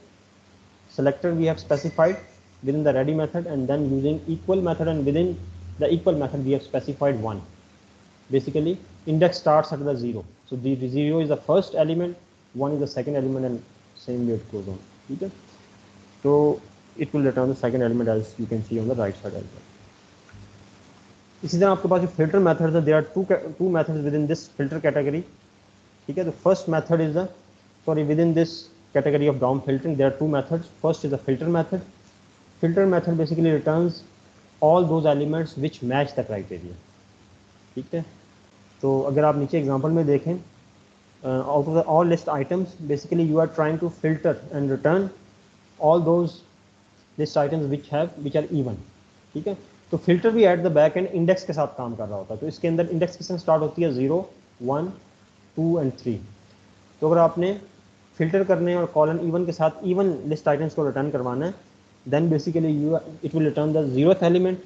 selector we have specified within the ready method, and then using equal method and within the equal method we have specified 1. Basically index starts at the 0, so the 0 is the first element, 1 is the second element, and same way it goes on, okay? So it will return the second element as you can see on the right side as well. इसी तरह आपके पास जो filter methods है, there are two methods within this filter category, ठीक है। तो first method is the within this category of down filtering there are 2 methods. First is the filter method. Filter method basically returns all those elements which match the criteria, ठीक है। तो अगर आप नीचे example में देखें, out of the all list items basically you are trying to filter and return all those list items which are even, ठीक है। तो filter भी at the back end index के साथ काम कर रहा होता है। तो इसके अंदर index किस तरह स्टार्ट होती है 0, 1, 2 and 3। तो अगर आपने फिल्टर करने और कॉलन इवन के साथ इवन लिस्ट आइटम्स को रिटर्न करवाना है then basically it will return the 0th element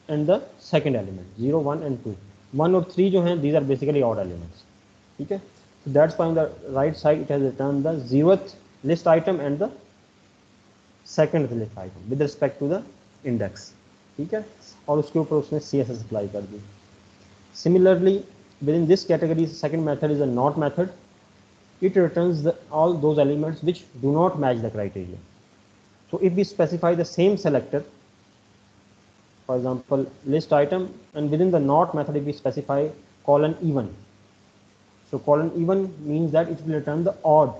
and the second element 0, 1 and 2। 1 और 3 जो हैं these are basically odd elements, ठीक है। So that's why on the right side it has return the 0th list item and the second list item with respect to the index, ठीक है। और उसके ऊपर उसने CSS अप्लाई कर दी। Similarly within this category second method is a not method. It returns all those elements which do not match the criteria. So if we specify the same selector, for example list item, and within the not method if we specify colon even, so colon even means that it will return the odd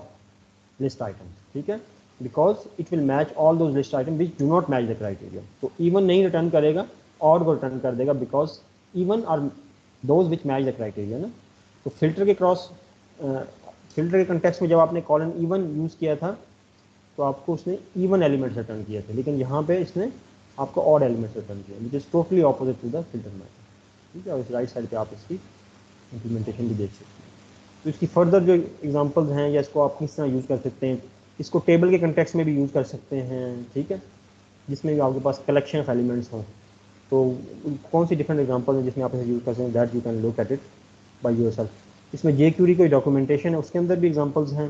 list items, ठीक है, because it will match all those list items which do not match the criteria. तो even नहीं return करेगा, odd को return कर देगा because even are those which match the criteria ना। तो filter के क्रॉस फिल्टर के कंटेक्स्ट में जब आपने कॉलन इवन यूज़ किया था तो आपको उसने इवन एलिमेंट्स रिटर्न किए थे, लेकिन यहाँ पे इसने आपको ऑड एलिमेंट्स रिटर्न किए, which is totally opposite to the filter method, ठीक है। और इस राइट साइड पे आप इसकी इम्प्लीमेंटेशन भी देख सकते हैं। तो इसकी फर्दर जो एग्जांपल्स हैं या इसको आप किस तरह यूज़ कर सकते हैं, इसको टेबल के कंटेक्स्ट में भी यूज़ कर सकते हैं, ठीक है, जिसमें भी आपके पास कलेक्शन ऑफ एलिमेंट्स हों। तो कौन सी डिफरेंट एग्जाम्पल हैं जिसमें आप इसे यूज़ कर सकते हैं, that you can look at it by your self. इसमें jQuery कोई डॉक्यूमेंटेशन है उसके अंदर भी एग्जांपल्स हैं,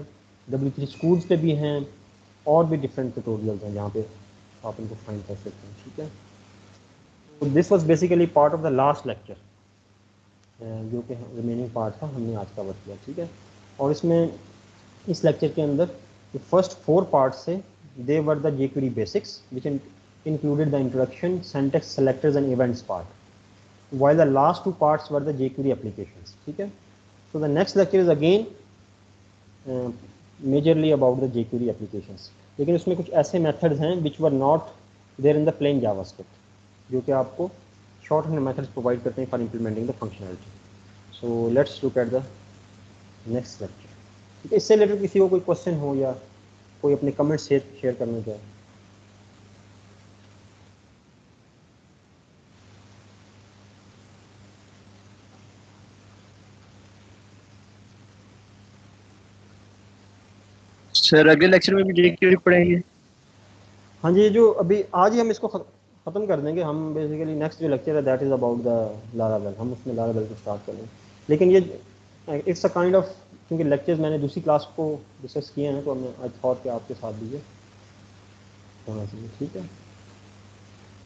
W3 स्कूल्स पे भी हैं, और भी डिफरेंट ट्यूटोरियल्स हैं जहाँ पे आप इनको फाइंड कर सकते हैं, ठीक है। तो this was basically part of the last lecture, जो कि रिमेनिंग पार्ट था हमने आज कवर किया, ठीक है। और इसमें इस लेक्चर के अंदर जो फर्स्ट 4 पार्ट्स थे they were the jQuery basics which included the introduction, syntax, selectors and events part, while the last 2 parts were the jQuery applications, ठीक है। So the next lecture is again majorly about the jQuery applications, लेकिन उसमें कुछ ऐसे methods हैं which were not there in the plain JavaScript, जो कि आपको shorthand methods provide करते हैं for implementing the functionality. So let's look at the next lecture, ठीक है। इससे रिलेटेड किसी को कोई क्वेश्चन हो या कोई अपने कमेंट शेयर करना चाहे। सर अगले लेक्चर में भी जेक्यूरी पढ़ेंगे? हाँ जी, जो अभी आज ही हम इसको ख़त्म कर देंगे। हम बेसिकली नेक्स्ट जो लेक्चर है that is about the Laravel, हम उसमें लारावेल को स्टार्ट करेंगे। लेकिन ये इट्स अ काइंड ऑफ, क्योंकि लेक्चर्स मैंने दूसरी क्लास को डिस्कस किए हैं तो मैं आई थॉट कि आपके साथ भी ये होना चाहिए। ठीक है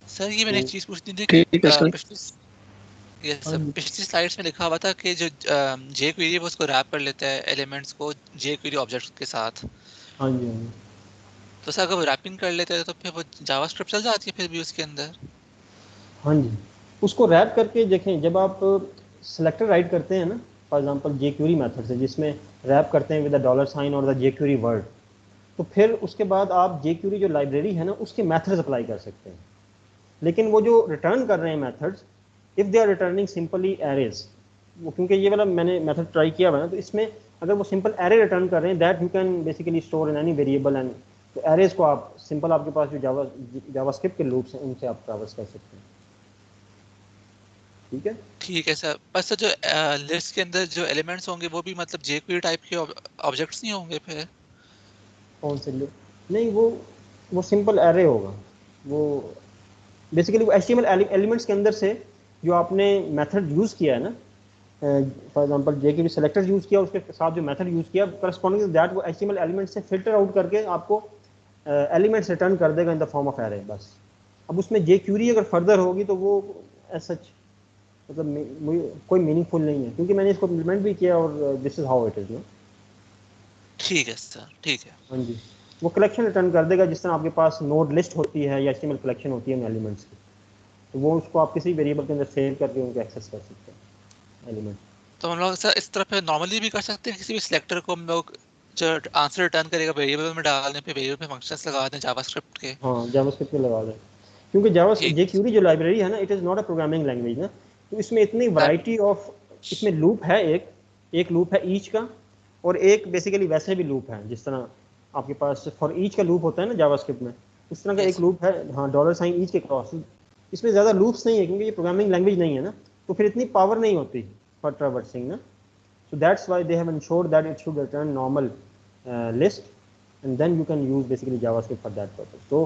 सर ये मैंने एक चीज पूछनी थी कि ठीक है सर। पिछली स्लाइड्स में लिखा हुआ था कि जो जे क्वेरी है वो उसको रैप कर लेता है एलिमेंट्स को जे क्वेरी ऑब्जेक्ट्स के साथ। हाँ जी, हाँ जी। तो सर अगर वो रैपिंग कर लेते हैं तो फिर वो जावास्क्रिप्ट चल जाती है फिर भी उसके अंदर? हाँ जी, उसको रैप करके देखें। जब आप सेलेक्टर राइट करते हैं ना, फॉर एग्जांपल जेक्यूरी मेथड से, जिसमें रैप करते हैं विद द डॉलर साइन और द जेक्यूरी वर्ड, तो फिर उसके बाद आप जेक्यूरी जो लाइब्रेरी है ना उसके मेथड्स अप्लाई कर सकते हैं। लेकिन वो जो रिटर्न कर रहे हैं methods, if they are returning simply arrays, वो क्योंकि ये वाला मैंने मेथड ट्राई किया हुआ है ना, तो इसमें अगर वो सिंपल एरे रिटर्न कर रहे हैं that you can basically store in any variable, and तो एरेज को आप सिंपल, आपके पास जो जावास्क्रिप्ट के लूप्स हैं उनसे आप ट्रैवर्स कर सकते हैं। ठीक है, ठीक है सर। बस सर जो लिस्ट के अंदर जो एलिमेंट्स होंगे वो भी मतलब जेक्वेरी टाइप के ऑब्जेक्ट्स नहीं होंगे फिर? कौन से लूप? नहीं, वो सिंपल एरे होगा। वो बेसिकली वो HTML एलिमेंट्स के अंदर से जो आपने मेथड यूज़ किया है ना, फॉर एग्जांपल जे के भी सेलेक्टर यूज़ किया, उसके साथ जो मेथड यूज़ किया करस्पॉन्डिंग टू दैट, वो HTML एलिमेंट से फिल्टर आउट करके आपको एलिमेंट्स रिटर्न कर देगा इन द फॉर्म ऑफ एरे बस। अब उसमें जे क्यूरी अगर फर्दर होगी तो वो एज सच मतलब कोई मीनिंगफुल नहीं है, क्योंकि मैंने इसको इम्प्लीमेंट भी किया और this is how it is. ठीक है सर, ठीक है। हाँ जी, वो कलेक्शन रिटर्न कर देगा जिस तरह आपके पास नोड लिस्ट होती है या HTML कलेक्शन होती है उन एलिमेंट्स की, तो वो उसको आप किसी वेरिएबल के अंदर सेव करके उनको एक्सेस कर सकते हैं एलिमेंट। तो हम लोग सर इस तरह पे नॉर्मली भी कर सकते हैं, किसी भी सिलेक्टर को हम लोग जो आंसर रिटर्न करेगा वेरिएबल में डालने पे वेरिएबल में फंक्शंस लगा दें जावास्क्रिप्ट के। हाँ, जावास्क्रिप्ट पे लगा दें, क्योंकि जावा ठीक जे है क्यूरी जो लाइब्रेरी है ना, it is not a programming language ना, तो इसमें इतनी वैरायटी ऑफ, इसमें लूप है, एक लूप है ईच का, और एक बेसिकली वैसे भी लूप है जिस तरह आपके पास फॉर ईच का लूप होता है ना जावास्क्रिप्ट में, उस तरह का यस एक लूप है। हाँ, डॉलर साइन ईच के क्रॉस, इसमें ज़्यादा लूप्स नहीं है क्योंकि ये प्रोग्रामिंग लैंग्वेज नहीं है ना, तो फिर इतनी पावर नहीं होती फॉर ट्रैवर्सिंग ना। So that's why they have ensured that it should return normal list, and then you can use basically JavaScript for that purpose. So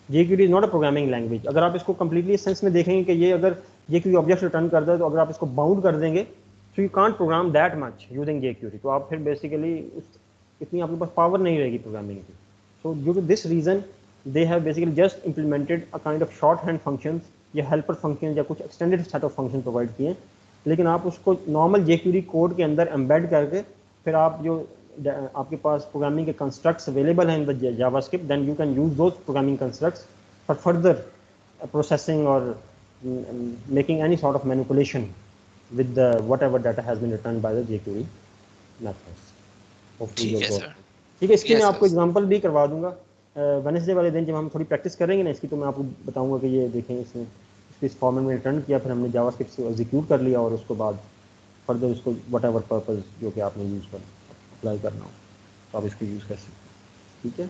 jQuery is not a programming language. अगर आप इसको completely sense में देखेंगे कि ये अगर jQuery object return कर दे, तो अगर आप इसको बाउंड कर देंगे तो you can't program that much using jQuery, तो आप फिर बेसिकली इतनी आपके पास पावर नहीं रहेगी प्रोग्रामिंग की। So due to this reason they have basically just implemented a kind of short hand function या हेल्पर फंक्शन या कुछ extended set of function provide किए, लेकिन आप उसको नॉर्मल jQuery कोड के अंदर एम्बेड करके फिर आप जो आपके पास प्रोग्रामिंग के कंस्ट्रक्ट्स अवेलेबल हैं in the JavaScript, then you can use those programming constructs for further processing और making any sort of manipulation with the whatever data has been returned by the jQuery methods. Hopefully ठीक you'll है go. Sir. ठीक है, इसकी मैं yes आपको sir. Example भी करवा दूंगा वेडनेसडे वाले दिन जब हम थोड़ी प्रैक्टिस करेंगे ना इसकी, तो मैं आपको बताऊंगा कि ये देखें इसने इस फॉर्मेट में रिटर्न किया, फिर हमने जावास्क्रिप्ट से एग्जीक्यूट कर लिया और उसके बाद फर्दर उसको व्हाटएवर पर्पस जो कि आपने यूज़ कर अप्लाई करना हो तो आप इसको यूज़ कर सकते हैं। ठीक है,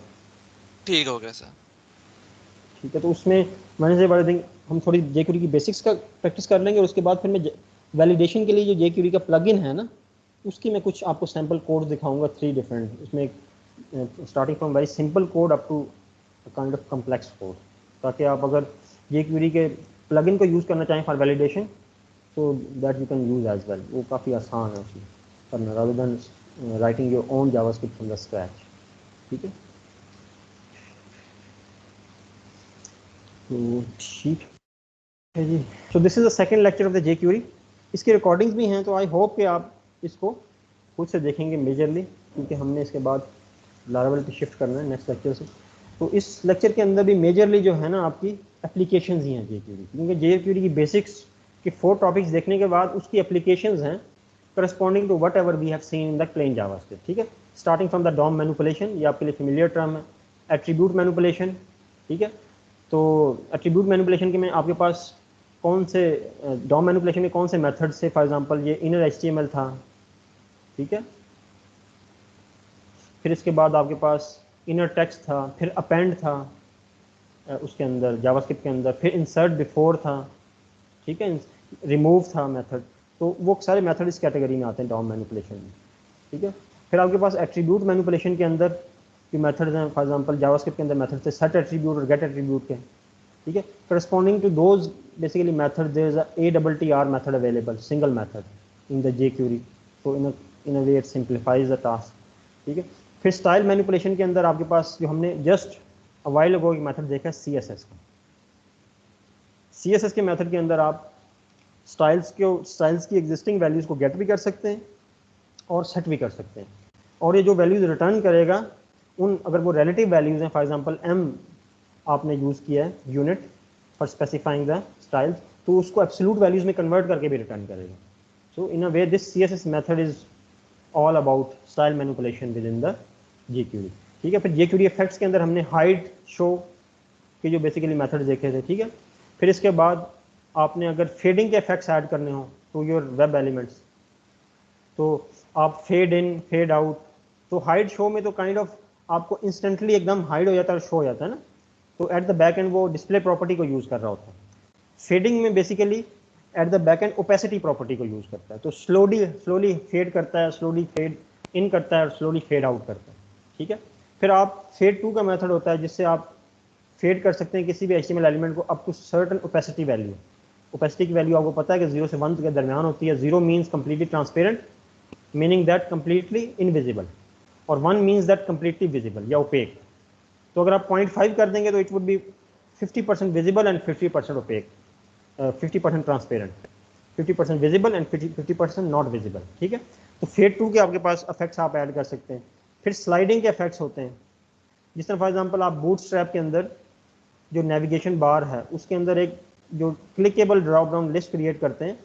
ठीक हो गया सर। ठीक है, तो उसमें वेडनेसडे वाले दिन हम थोड़ी jQuery की बेसिक्स का प्रैक्टिस कर लेंगे और उसके बाद फिर मैं वैलिडेशन के लिए जो jQuery का प्लगइन है ना, उसकी मैं कुछ आपको सैम्पल कोड दिखाऊंगा 3 डिफरेंट, उसमें starting from very simple code up to kind of complex code, ताकि आप अगर jQuery के प्लगइन को यूज़ करना चाहें फॉर वैलिडेशन तो that you can use as well. वो काफ़ी आसान है उसमें करना, rather than writing your own JavaScript from the scratch. ठीक है, तो ठीक है जी। So this is the second lecture of the jQuery। इसकी रिकॉर्डिंग्स भी हैं, तो आई होप कि आप इसको खुद से देखेंगे मेजरली, क्योंकि हमने इसके बाद लारावेल पे शिफ्ट करना है नेक्स्ट लेक्चर से। तो इस लेक्चर के अंदर भी मेजरली जो है ना आपकी एप्लीकेशंस ही हैं jQuery, क्योंकि jQuery की बेसिक्स के 4 टॉपिक्स देखने के बाद उसकी एप्लीकेशंस हैं corresponding to whatever we have seen in the plain JavaScript. ठीक है, starting from the DOM manipulation, ये आपके लिए फेमिलियर टर्म है। एट्रीब्यूट मैनिपुलेशन, ठीक है, तो एट्रीब्यूट मैनिपुलेशन के में आपके पास कौन से डॉम मैनिपुलेशन में कौन से मेथड से, फॉर एग्जांपल ये इनर HTML था, ठीक है, फिर इसके बाद आपके पास इनर टेक्स्ट था, फिर अपेंड था उसके अंदर जावास्क्रिप्ट के अंदर, फिर इंसर्ट बिफोर था, ठीक है, रिमूव था मेथड, तो वो सारे मेथड इस कैटेगरी में आते हैं डॉम मैनिपुलेशन में। ठीक है, फिर आपके पास एट्रीब्यूट मैनिपुलेशन के अंदर कि मेथड्स हैं फॉर एग्जांपल जावास्क्रिप्ट के अंदर मेथड से सेट एट्रीब्यूट और गेट एट्रीब्यूट के, ठीक है। Corresponding to those basically method there is a ATTR method available, single method इन द jQuery, तो in a way it simplifies the task, ठीक है। फिर स्टाइल मैनिपुलेशन के अंदर आपके पास जो हमने जस्ट अ व्हाइल अगो एक मेथड देखा CSS का, CSS के मेथड के अंदर आप स्टाइल्स की एग्जिस्टिंग वैल्यूज़ को गेट भी कर सकते हैं और सेट भी कर सकते हैं, और ये जो वैल्यूज़ रिटर्न करेगा उन अगर वो रिलेटिव वैल्यूज़ हैं, फॉर एग्जांपल m आपने यूज़ किया है unit for specifying the styles, तो उसको एब्सोल्यूट वैल्यूज़ में कन्वर्ट करके भी रिटर्न करेगा। So in a way this CSS method is all about style manipulation within the jQuery, ठीक है। फिर jQuery इफेक्ट्स के अंदर हमने हाइड शो के जो बेसिकली मेथड देखे थे, ठीक है। फिर इसके बाद आपने अगर फेडिंग के इफेक्ट्स ऐड करने हो टू योर वेब एलिमेंट्स, तो आप फेड इन फेड आउट, तो हाइड शो में तो काइंड ऑफ आपको इंस्टेंटली एकदम हाइड हो जाता है और शो हो जाता है ना, तो एट द बैक एंड वो डिस्प्ले प्रॉपर्टी को यूज़ कर रहा होता है। फेडिंग में basically at the back and opacity property को यूज़ करता है, तो स्लोली फेड करता है, स्लोली फेड इन करता है और स्लोली फेड आउट करता है, ठीक है। फिर आप फेड टू का मेथड होता है जिससे आप फेड कर सकते हैं किसी भी HTML एलिमेंट को up to certain opacity value. Opacity की वैल्यू आपको पता है कि 0 से 1 के दरमियान होती है। 0 means completely transparent meaning that completely invisible, और 1 मीन्स दैट कम्प्लीटली विजिबल या ओपेक। तो अगर आप 0.5 कर देंगे तो it would be 50% visible and 50% opaque, 50% transparent, 50% visible and 50% not visible, ठीक है। तो फेड टू के आपके पास इफेक्ट्स आप ऐड कर सकते हैं। फिर स्लाइडिंग के इफेक्ट्स होते हैं, जिस तरह फॉर एग्जांपल आप बूटस्ट्रैप के अंदर जो नेविगेशन बार है उसके अंदर एक जो clickable drop down list create करते हैं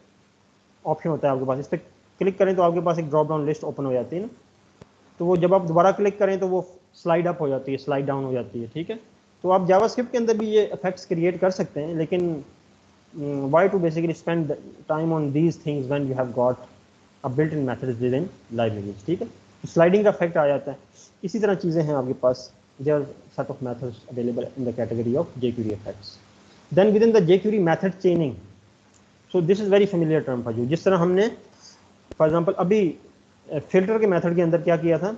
ऑप्शन होता है आपके पास, इस पर क्लिक करें तो आपके पास एक ड्रॉप डाउन लिस्ट ओपन हो जाती है ना, तो वो जब आप दोबारा क्लिक करें तो वो स्लाइड अप हो जाती है, स्लाइड डाउन हो जाती है, ठीक है। तो आप जावास्क्रिप्ट के अंदर भी ये इफेक्ट्स क्रिएट कर सकते हैं, लेकिन why to basically spend time on these things when you have got a built-in methods within libraries, ठीक है। तो स्लाइडिंग का इफेक्ट आ जाता है। इसी तरह चीज़ें हैं आपके पास, there are set of methods available in the category of jQuery effects. Then within the jQuery method chaining, so this is very familiar term for you. जिस तरह हमने फॉर एग्जांपल अभी फिल्टर के मेथड के अंदर क्या किया था,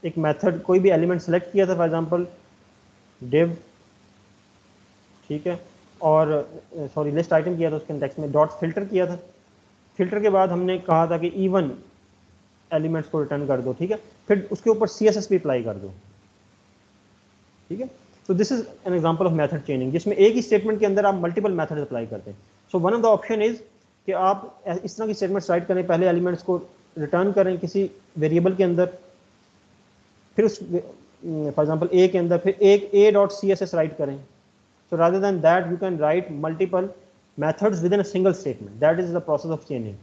एक मेथड कोई भी एलिमेंट सेलेक्ट किया था फॉर एग्जांपल div, ठीक है, और सॉरी लिस्ट आइटम किया था, उसके कंटेक्स्ट में डॉट फिल्टर किया था। फिल्टर के बाद हमने कहा था कि इवन एलिमेंट्स को रिटर्न कर दो, ठीक है। फिर उसके ऊपर CSS भी अप्लाई कर दो, ठीक है। तो this is an example of method चेनिंग, जिसमें एक ही स्टेटमेंट के अंदर आप मल्टीपल मेथड अप्लाई करते हैं। So one of the option is कि आप इस तरह की स्टेटमेंट्स राइट करें, पहले एलिमेंट्स को रिटर्न करें किसी वेरिएबल के अंदर, फिर उस फॉर एग्जांपल ए के अंदर फिर एक a.css राइट करें। So rather than that, you can write multiple methods within a single statement. That is the process of chaining.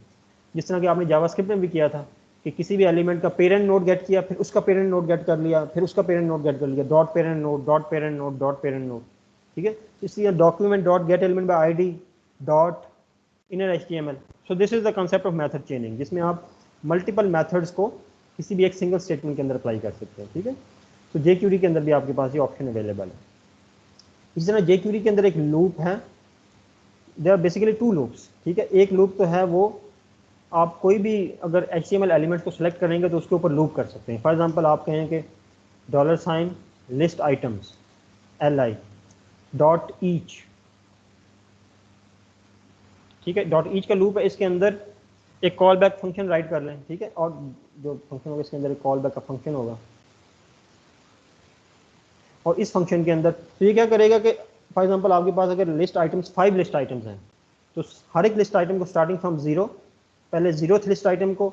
जिस तरह कि आपने जावास्क्रिप्ट में भी किया था कि किसी भी एलिमेंट का पेरेंट नोड गेट किया, फिर उसका पेरेंट नोड गेट कर लिया, फिर उसका पेरेंट नोड गेट कर लिया, dot parent node, dot parent node, dot parent node, ठीक है। इसलिए document dot gate element by ID dot inner HTML. So this is the concept of method चेनिंग, जिसमें आप मल्टीपल मेथड्स को किसी भी एक सिंगल स्टेटमेंट के अंदर अप्लाई कर सकते हैं, ठीक है। तो jQuery के अंदर भी आपके पास ये ऑप्शन अवेलेबल है। इसी तरह jQuery के अंदर एक लूप है, देयर आर बेसिकली 2 लूप्स, ठीक है। एक लूप तो है वो आप कोई भी अगर HTML एलिमेंट्स को सिलेक्ट करेंगे तो उसके ऊपर लूप कर सकते हैं। फॉर एग्जांपल आप कहें कि $list items li dot each, ठीक है, डॉट ईच का लूप है, इसके अंदर एक कॉल बैक फंक्शन राइट कर लें, ठीक है, और जो फंक्शन होगा इसके अंदर एक कॉल बैक का फंक्शन होगा, और इस फंक्शन के अंदर तो ये क्या करेगा कि फॉर एग्जांपल आपके पास अगर लिस्ट आइटम्स 5 लिस्ट आइटम्स हैं तो हर एक लिस्ट आइटम को स्टार्टिंग फ्रॉम 0 पहले 0th लिस्ट आइटम को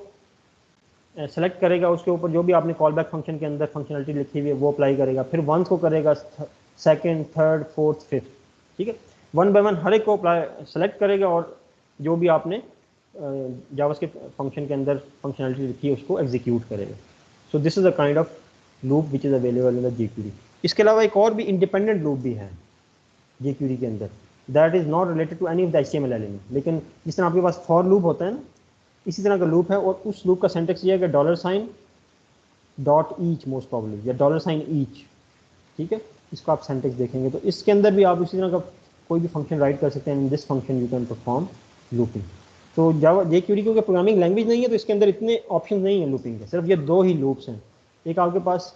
सेलेक्ट करेगा, उसके ऊपर जो भी आपने कॉल बैक फंक्शन के अंदर फंक्शनलिटी लिखी हुई है वो अप्लाई करेगा, फिर 1 को करेगा, 2nd, 3rd, 4th, 5th, ठीक है। 1 बाय 1 हर एक को अप्लाई सेलेक्ट करेगा और जो भी आपने जावास्क्रिप्ट फंक्शन के अंदर फंक्शनलिटी लिखी है उसको एग्जीक्यूट करेगा। So this is the kind of loop which is available in the jQuery। इसके अलावा एक और भी इंडिपेंडेंट लूप भी है jQuery के अंदर, that is not related to any of the HTML element, लेकिन जिस तरह आपके पास फॉर लूप होता है ना, इसी तरह का लूप है, और उस लूप का सिंटैक्स ये है कि $.each मोस्ट प्रॉब्ली या $each, ठीक है। इसको आप सिंटैक्स देखेंगे तो इसके अंदर भी आप इसी तरह का कोई भी फंक्शन राइट कर सकते हैं, in this function you can perform looping. तो jQuery क्योंकि प्रोग्रामिंग लैंग्वेज नहीं है तो इसके अंदर इतने ऑप्शन नहीं है लूपिंग के, सिर्फ ये 2 ही लूप्स हैं। एक आपके पास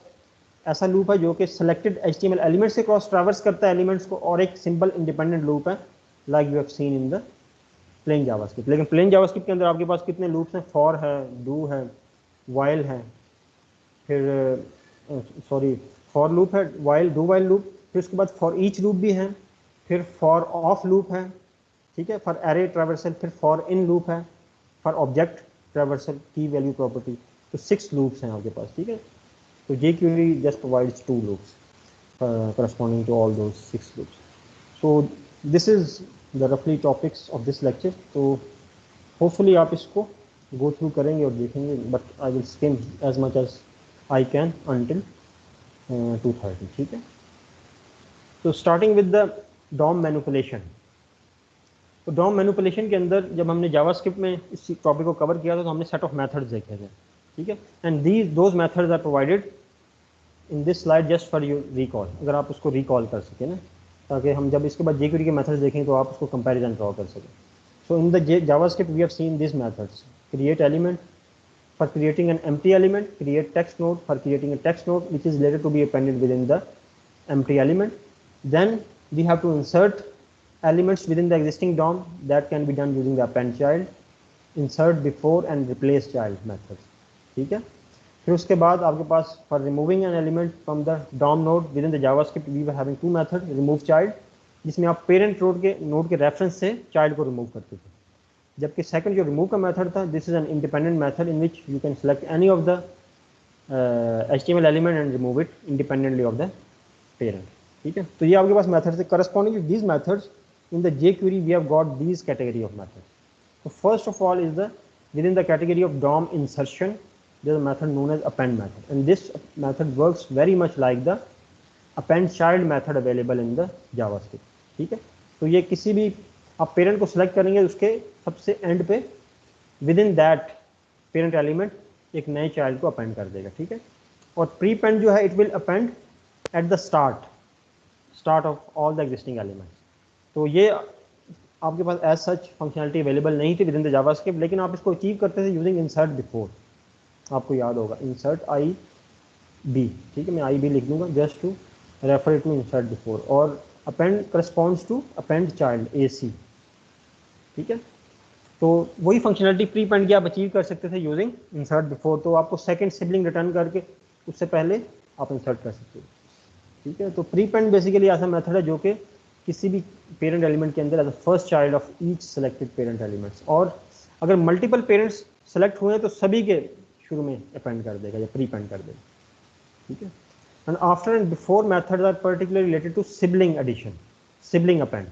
ऐसा लूप है जो कि सेलेक्टेड HTML एलिमेंट्स से क्रॉस ट्रैवर्स करता है एलिमेंट्स को, और एक सिंपल इंडिपेंडेंट लूप है like you have seen in the plain JavaScript. लेकिन प्लेन जावास्क्रिप्ट के अंदर आपके पास कितने लूप्स हैं, फॉर है, डू है, वाइल है, फिर सॉरी फॉर लूप है, वाइल, डू वाइल लूप, फिर उसके बाद फॉर ईच लूप भी है, फिर फॉर ऑफ लूप है, ठीक है, फॉर एरे ट्रैवर्सल, फिर फॉर इन लूप है, फॉर ऑब्जेक्ट ट्रैवर्सल, की वैल्यू प्रॉपर्टी। तो 6 लूप्स हैं आपके पास, ठीक है। तो jQuery just provides 2 loops corresponding to all those 6 loops. So this is the roughly topics of this lecture. तो hopefully आप इसको go through करेंगे और देखेंगे, but I will skim as much as I can until 2:30, ठीक है। तो starting with the DOM manipulation. तो DOM manipulation के अंदर जब हमने जावास्क्रिप्ट में इस टॉपिक को कवर किया था तो हमने सेट ऑफ मेथड्स देखे थे, ठीक है। And those methods are provided in this slide just for you recall, अगर आप उसको रिकॉल कर सकें ना, ताकि हम जब इसके बाद jQuery के मेथड्स देखें तो आप उसको कंपैरिजन ड्रॉ कर सकें। So in the JavaScript we have seen this methods: create element for creating an empty element, create text node for creating a text node which is later to be appended within the empty element. Then we have to insert elements within the existing DOM, that can be done using the append child, insert before and replace child methods, ठीक है। फिर उसके बाद आपके पास for removing an element from the DOM node within the JavaScript we were having 2 method, remove child, जिसमें आप parent node के रेफरेंस से चाइल्ड को रिमूव करते थे, जबकि सेकंड जो रिमूव का मेथड था, this is an independent method in which you can select any of the HTML element and remove it independently of the parent, ठीक है। तो ये आपके पास मेथड्स है। Corresponding to these methods in the jQuery we have got these category of methods. So first of all is the within the category of DOM insertion there is a method known as append method, and this method works very much like the append child method available in the JavaScript, ठीक है। तो ये किसी भी आप parent को select करेंगे उसके सबसे एंड पे with in that parent element एक नए चाइल्ड को अपेंड कर देगा, ठीक है। और प्रीपेंड जो है it will append at the start of all the existing elements. तो ये आपके पास एज सच फंक्शनलिटी अवेलेबल नहीं थी विद इन द जावास्क्रिप्ट, लेकिन आप इसको अचीव करते थे यूजिंग इंसर्ट बिफोर। आपको याद होगा इंसर्ट IB, ठीक है, मैं IB लिख दूंगा just to refer it to insert before, और append corresponds to append child AC, ठीक है। तो वही फंक्शनलिटी प्रीपेंड की आप अचीव कर सकते थे यूजिंग इंसर्ट बिफोर। तो आपको सेकंड सिबलिंग रिटर्न करके उससे पहले आप इंसर्ट कर सकते हो, ठीक है। तो प्रीपेंड बेसिकली ऐसा मेथड है जो कि किसी भी पेरेंट एलिमेंट के अंदर as a first child of each selected parent elements, और अगर मल्टीपल पेरेंट्स सेलेक्ट हुए तो सभी के शुरू में अपेंड कर देगा या प्रीपेंड कर देगा, ठीक है। And after and before methods are particularly related to sibling addition, sibling append.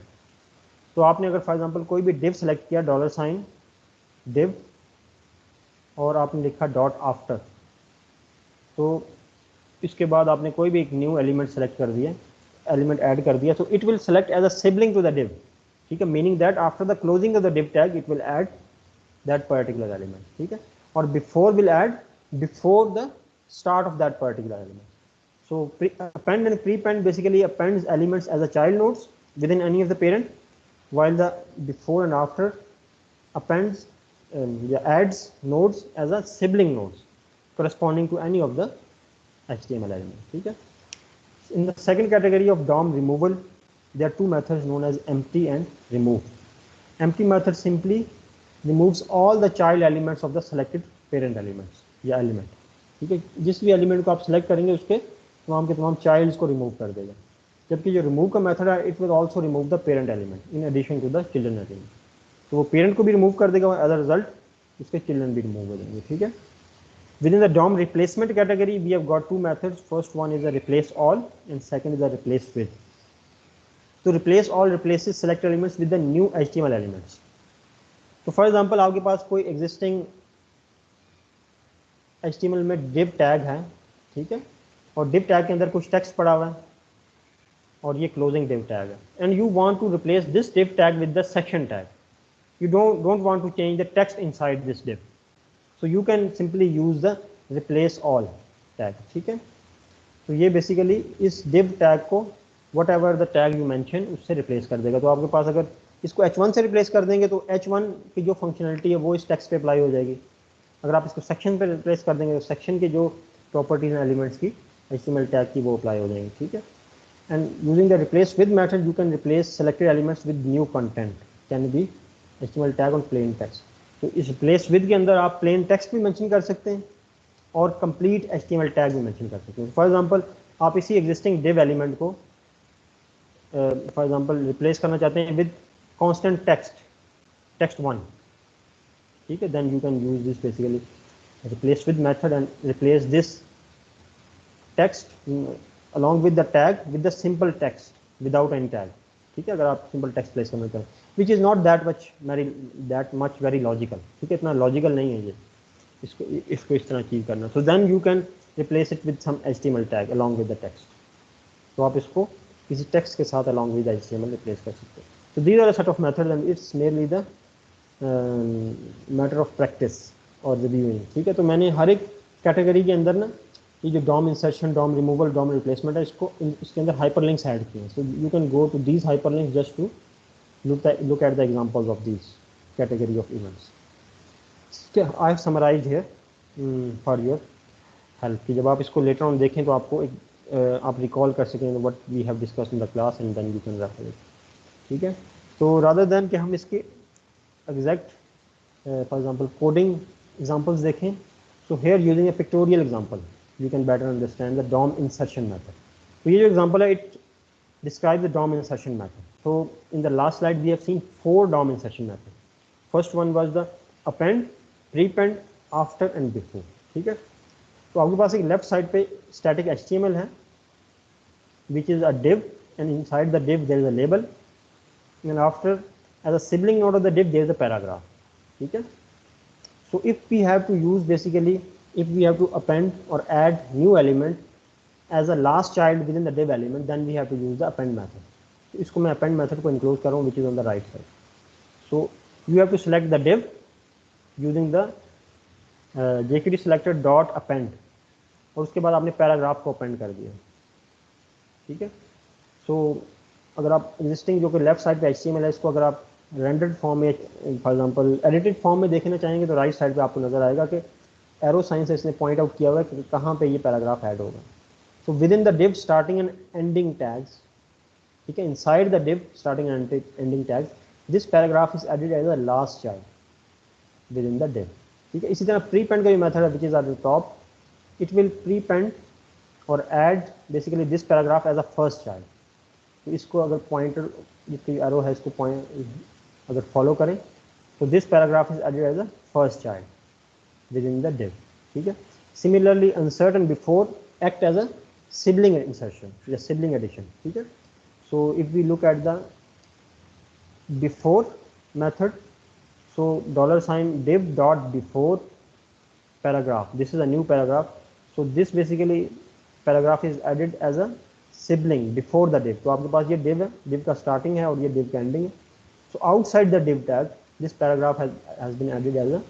तो आपने अगर फॉर एग्जांपल कोई भी डिव सेलेक्ट किया $div और आपने लिखा डॉट आफ्टर, तो इसके बाद आपने कोई भी एक न्यू एलिमेंट सेलेक्ट कर दिया, एलिमेंट ऐड कर दिया, तो it will select as a sibling to the div, ठीक है, meaning that after the closing of the div tag it will add that particular element, ठीक है। और before will add before the start of that particular element. So append and prepend basically appends elements as a child nodes within any of the parent, while the before and after appends adds nodes as a sibling nodes corresponding to any of the HTML element, ठीक है। In the second category of DOM removal, there are 2 methods known as empty and remove. Empty method simply removes all the child elements of the selected parent elements या element, ठीक है। जिस भी element को आप select करेंगे उसके तमाम के तमाम चाइल्ड्स को रिमूव कर देगा, जबकि जो रिमूव का मेथड है it will also remove the parent element in addition to the children element. तो वो पेरेंट को भी रिमूव कर देगा, एज अ रिजल्ट उसके चिल्ड्रन भी रिमूव हो जाएंगे, ठीक है। Within the DOM replacement category, we have got 2 methods. First one is a replace all, and second is a replace with. So replace all replaces select elements with the new HTML elements. So for example, आपके पास कोई existing HTML में div tag है, ठीक है, और div tag के अंदर कुछ text पड़ा हुआ है, और ये closing div tag है, and you want to replace this div tag with the section tag. You don't want to change the text inside this div. So you can simply use the replace all tag, ठीक है। तो ये basically इस div tag को whatever the tag you mention उससे replace कर देगा। तो आपके पास अगर इसको H1 से रिप्लेस कर देंगे तो H1 की जो फंक्शनलिटी है वो इस टेक्स्ट पे अप्लाई हो जाएगी। अगर आप इसको सेक्शन पे रिप्लेस कर देंगे तो सेक्शन के जो प्रॉपर्टीज हैं एलिमेंट्स की HTML टैग की वो अप्लाई हो जाएंगे, ठीक है। And using the replace with method you can replace selected elements with new content can be HTML tag on plane text. तो इस रिप्लेस विद के अंदर आप प्लेन टेक्स्ट भी मेंशन कर सकते हैं और कंप्लीट HTML टैग भी मेंशन कर सकते हैं। फॉर एग्जांपल आप इसी एग्जिस्टिंग डिव एलिमेंट को फॉर एग्जांपल रिप्लेस करना चाहते हैं विद कांस्टेंट टेक्स्ट 1, ठीक है, then you can use this basically replace with method and replace this text along with the tag with the simple text without any tag, ठीक है, अगर आप सिंपल टेक्स्ट प्लेस करना चाहें, which is not that much very logical, ठीक है, इतना logical नहीं है ये, इसको इस तरह अचीव करना। So then you can replace it with some HTML tag along with the text. तो आप इसको किसी टेक्स्ट के साथ अलॉन्ग विद HTML रिप्लेस कर सकते हैं। तो these are a set of method and it's mainly the matter of practice और रिव्यूइंग, ठीक है। तो मैंने हर एक कैटेगरी के अंदर ना ये जो DOM insertion, DOM removal, DOM replacement है, इसके अंदर हाइपरलिंक्स ऐड किए हैं। So you can go to these hyperlinks just to look at the examples of these category of events. I have summarized here for your help कि जब आप इसको later on देखें तो आपको एक आप रिकॉल कर सकें what we have discussed in the class and then you can refer it, ठीक है। तो rather than कि हम इसके exact for example coding examples देखें, so here using a pictorial example you can better understand the DOM insertion method. तो ये जो example है it describes the DOM insertion method. So in the last slide we have seen 4 DOM insertion methods. First one was the append, prepend, after and before, ठीक है। तो आपके पास एक left side पे static HTML है which is a div and inside the div there is a label and after as a sibling node of the div there is a paragraph, ठीक है। So if we have to use basically if we have to append or add new element as a last child within the div element then we have to use the append method. तो इसको मैं append method को include कर रहा हूँ which is on the right side. So you have to select the div using the jQuery selector dot append और उसके बाद आपने पैराग्राफ को append कर दिया, ठीक है। So अगर आप existing जो कि लेफ्ट साइड पे HTML है इसको अगर आप rendered फॉर्म में फॉर एग्जांपल एडिटेड फॉर्म में देखना चाहेंगे तो राइट साइड पे आपको नजर आएगा कि एरो साइन से इसने पॉइंट आउट किया हुआ है कि कहाँ पे ये पैराग्राफ ऐड होगा। So within the div starting and ending tags, ठीक है, inside the div starting and ending tags this paragraph is added as a last child within the div, ठीक है। इसी तरह prepend का भी मेथड है which is at the top, it will prepend or add basically this paragraph as a first child। तो इसको अगर पॉइंटर जिसकी एरो है इसको पॉइंट अगर फॉलो करें तो this paragraph is added as a first child within the div, ठीक है। Similarly insert and before act as a sibling insertion या sibling addition, ठीक है। So if we look at the before method, so $div dot before paragraph, this is a new paragraph, so this basically paragraph is added as a sibling before the div। तो आपके पास ये div है, div का starting है और ये div का ending है। So outside the div tag this paragraph has been added as a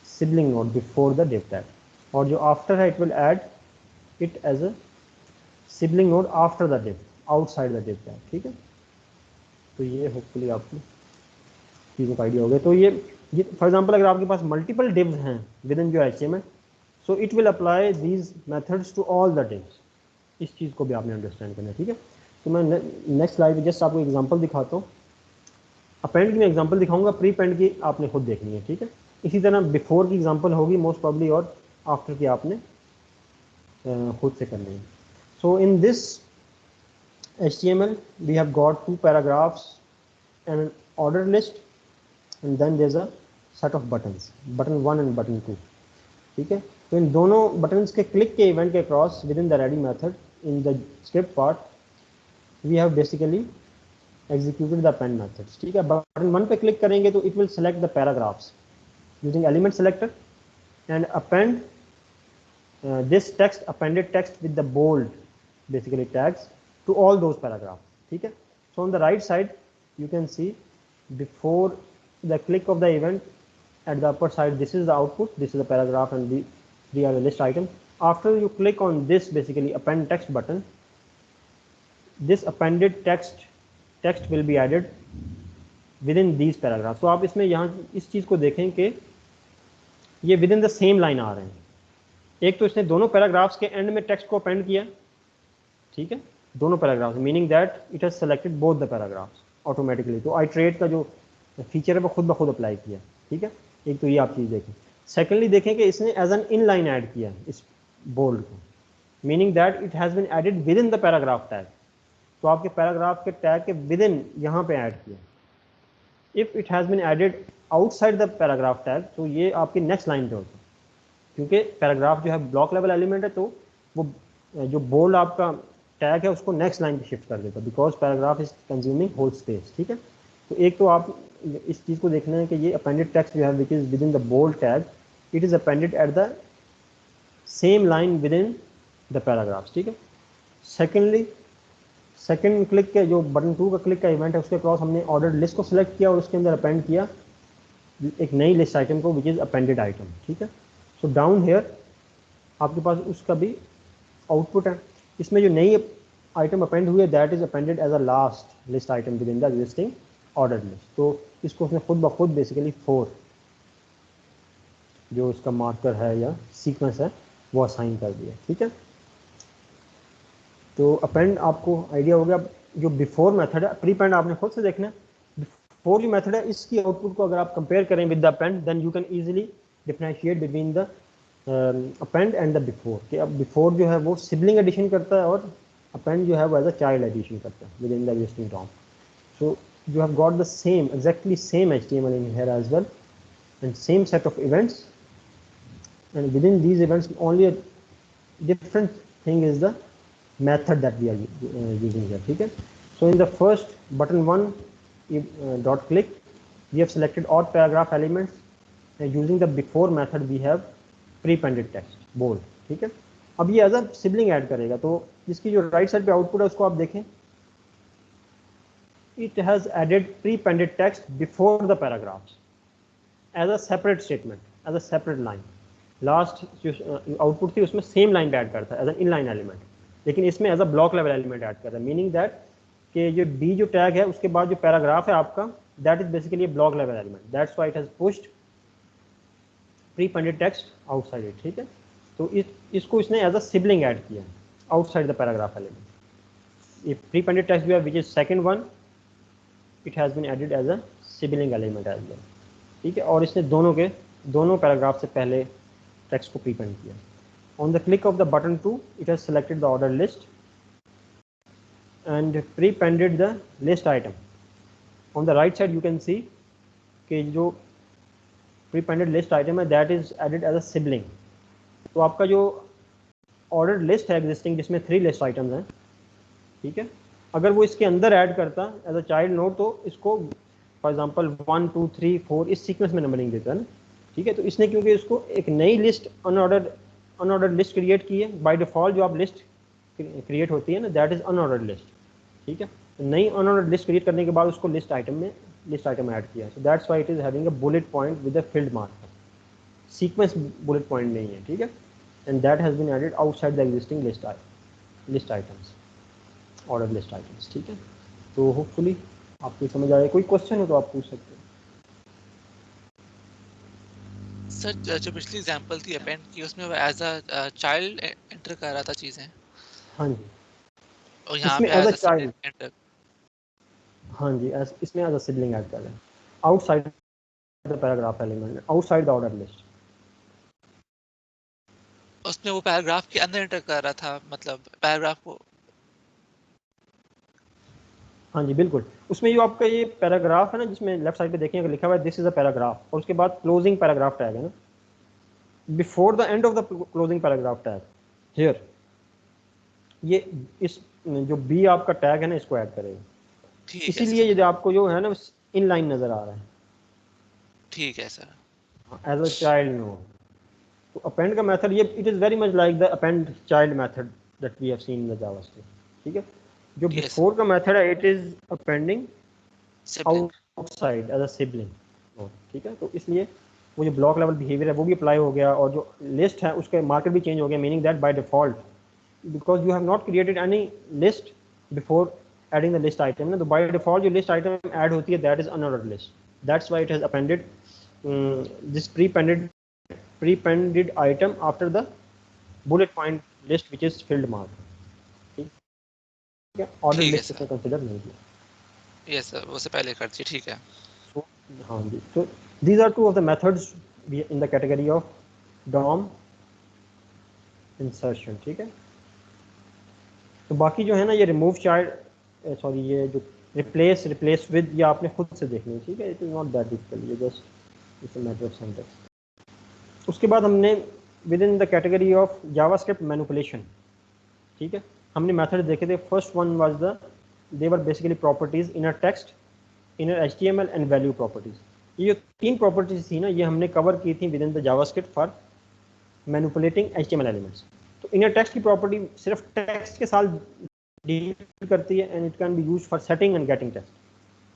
sibling node before the div tag और जो after है it will add it as a sibling node after the div outside the div tag, ठीक है। तो ये hopefully आपको चीज़ों का आइडिया हो गया। तो ये फॉर एग्जांपल अगर आपके पास मल्टीपल डिव्स हैं विद इन जो HTML so it will apply these methods to all the divs. इस चीज़ को भी आपने अंडरस्टैंड करना है, ठीक है। तो मैं नेक्स्ट स्लाइड पे जस्ट आपको एग्जांपल दिखाता हूँ। अपेंड की मैं एग्जांपल दिखाऊंगा, प्री पेंड की आपने खुद देखनी है, ठीक है। इसी तरह बिफोर की एग्जांपल होगी मोस्ट प्रॉब्ली और आफ्टर की आपने खुद से करनी है। So in this HTML we have got 2 paragraphs and an order list and then there's a set of buttons, button 1 and button 2, ठीक है। तो इन दोनों buttons के click के event के cross within the ready method in the script part we have basically executed the append methods, ठीक है। button 1 पे click करेंगे तो it will select the paragraphs using element selector and append this text, appended text with the bold basically tags to all those paragraphs, ठीक है। So on the right side you can see before the click of the event at the upper side this is the output, this is the paragraph and the are the list item. After you click on this basically append text button, this appended text will be added within these paragraphs। तो आप इसमें यहाँ इस चीज़ को देखें कि ये within the same line आ रहे हैं, एक तो इसने दोनों पैराग्राफ्स के एंड में टेक्स्ट को अपेंड किया, ठीक है, दोनों paragraphs, meaning that it has selected both the paragraphs automatically. तो आइट्रेट का जो फीचर है वो खुद ब खुद अप्लाई किया, ठीक है। एक तो ये आप चीज़ देखें। सेकेंडली देखें कि इसने as an inline add किया इस बोल्ड को, meaning that it has been added within the paragraph tag. तो आपके पैराग्राफ के टैग के विद इन यहाँ पे ऐड किया। If it has been added outside the paragraph tag तो ये आपकी नेक्स्ट लाइन पे होता है, क्योंकि पैराग्राफ जो है ब्लॉक लेवल एलिमेंट है, तो वो जो बोल्ड आपका टैग है उसको नेक्स्ट लाइन पे शिफ्ट कर देता है, because paragraph is consuming whole space, ठीक है। तो एक तो आप इस चीज़ को देखना है कि ये अपेंडेड टेक्स्ट जो है which is within the bold tag, it is appended at the same line within the paragraphs, ठीक है। सेकेंडली, सेकेंड क्लिक के जो बटन 2 का क्लिक का इवेंट है उसके क्रॉस हमने ऑर्डर लिस्ट को सिलेक्ट किया और उसके अंदर अपेंड किया एक नई लिस्ट आइटम को विच इज़ अपेंडेड आइटम, ठीक है। सो डाउन हेयर आपके पास उसका भी आउटपुट है। इसमें जो नई आइटम अपेंड हुई है that is appended as a last list item within the existing order list. तो इसको उसने खुद ब खुद बेसिकली 4 जो इसका मार्कर है या सीक्वेंस है वो असाइन कर दिया, ठीक है। तो अपेंड आपको आइडिया हो गया। जो बिफोर मेथड है, प्रीपेंड आपने खुद से देखना है। बिफोर जो मेथड है इसकी आउटपुट को अगर आप कंपेयर करें with the append then you can easily differentiate between the append and the before, कि अब बिफोर जो है वो सिबलिंग एडिशन करता है और अपेंड जो है वो एज अ चाइल्ड एडिशन करता है within the existing DOM. So you have got the same, exactly same HTML in here as well, and same set of events, and within these events only a different thing is the method that we are using here, ठीक है। So in the first button 1 dot click we have selected all paragraph elements, and using the before method we have prepended text bold, ठीक है। अब ये as a sibling add करेगा, तो जिसकी जो राइट साइड पे आउटपुट है उसको आप देखें, it has added prepended text before the paragraphs as a separate statement, as a separate line. Last जो आउटपुट थी उसमें सेम लाइन पे ऐड करता है as an inline element, लेकिन इसमें as a block level element add करता है, मीनिंग दैट कि जो डी जो टैग है उसके बाद जो पैराग्राफ है आपका that is basically block level element, that's why it has pushed prepended text outside it, ठीक है। तो इसको इसने एज अ सिबलिंग ऐड किया आउटसाइड द पैराग्राफ एलिमेंट। ये प्रीपेंडेड टेक्स्ट जो है which is second one, it has been added as a sibling element as well, ठीक है। और इसने दोनों पैराग्राफ से पहले टेक्स्ट को प्रीपेंड किया। On the click of the button 2 it has selected the order list and prepended the list item. On the right side you can see कि जो प्रीपेंडेड लिस्ट आइटम है that is added as a sibling. तो आपका जो order list है existing जिसमें 3 list items हैं, ठीक है, अगर वो इसके अंदर ऐड करता एज अ चाइल्ड नोड तो इसको फॉर एग्जांपल 1 2 3 4 इस सीक्वेंस में नंबरिंग देता है ना, ठीक है। तो इसने क्योंकि इसको एक नई लिस्ट अनऑर्डर्ड लिस्ट क्रिएट की है, बाय डिफॉल्ट जो आप लिस्ट क्रिएट होती है ना दैट इज अनऑर्डर्ड लिस्ट, ठीक है। तो नई अनऑर्डर्ड लिस्ट क्रिएट करने के बाद उसको लिस्ट आइटम ऐड किया, so that's why it is having a bullet point with a field marker, sequence bullet point नहीं है, ठीक है। And that has been added outside the existing list items, order list items, ठीक है। तो hopefully आपको समझ आए। कोई क्वेश्चन हो तो आप पूछ सकते हैं। सर जो पिछली एग्जांपल थी अपेंड की उसमें वो एज अ चाइल्ड एंटर कर रहा था चीजें, हाँ जी, और यहाँ इसमें पे as a as a child, sibling enter. हाँ जी, इसमें एज अ सिबलिंग ऐड कर रहे हैं outside the paragraph element, outside the order list. उसमें वो पैराग्राफ के अंदर एंटर कर रहा था, मतलब पैराग्राफ को। हाँ जी बिल्कुल, उसमें जो आपका ये पैराग्राफ है ना जिसमें लेफ्ट साइड पे देखें अगर लिखा हुआ है दिस इज अ पैराग्राफ और उसके बाद क्लोजिंग पैराग्राफ टैग है ना, before the end of the closing paragraph tag here, ये इस जो बी आपका टैग है ना इसको ऐड करेगा। ठीक है इसीलिए सर, ये आपको जो है ना इन लाइन नजर आ रहा है ठीक है sir. As a child no. तो अपेंड का मेथड ये it is very much like the append child method that we have seen in the JavaScript, ठीक है। जो Yes. बिफोर का मेथड है it is appending sibling, outside as a sibling, ठीक है। तो इसलिए वो जो ब्लॉक लेवल बिहेवियर है वो भी अप्लाई हो गया और जो लिस्ट है उसके मार्कर भी चेंज हो गया, meaning that by default because you have not created any list before adding the list item ना, तो बाय डिफॉल्ट जो लिस्ट आइटम ऐड होती है that is unordered list, that's why it has appended this prepended item after the bullet point list which is filled mark, ठीक है, order ठीक है list sir, इसमें कंसिडर नहीं किया। यस सर, वो से पहले कर दी, ठीक है। So, हाँ जी, तो these are two of the methods in the category of DOM insertion, ठीक है। तो बाकी जो है ना ये रिमूव चाइल्ड, सॉरी ये जो रिप्लेस विद, ये आपने खुद से देखनी है, ठीक है, it is not that difficult, ये just it's a matter of syntax. उसके बाद हमने within the category of JavaScript manipulation, ठीक है, हमने मेथड देखे थे। First one was the they were basically properties inner text, inner HTML and value properties. ये जो तीन प्रॉपर्टीज थी ना, ये हमने कवर की थी within the JavaScript for manipulating HTML elements. तो इनर टेक्स्ट की प्रॉपर्टी सिर्फ टेक्स्ट के साथ डील करती है and it can be used for setting and getting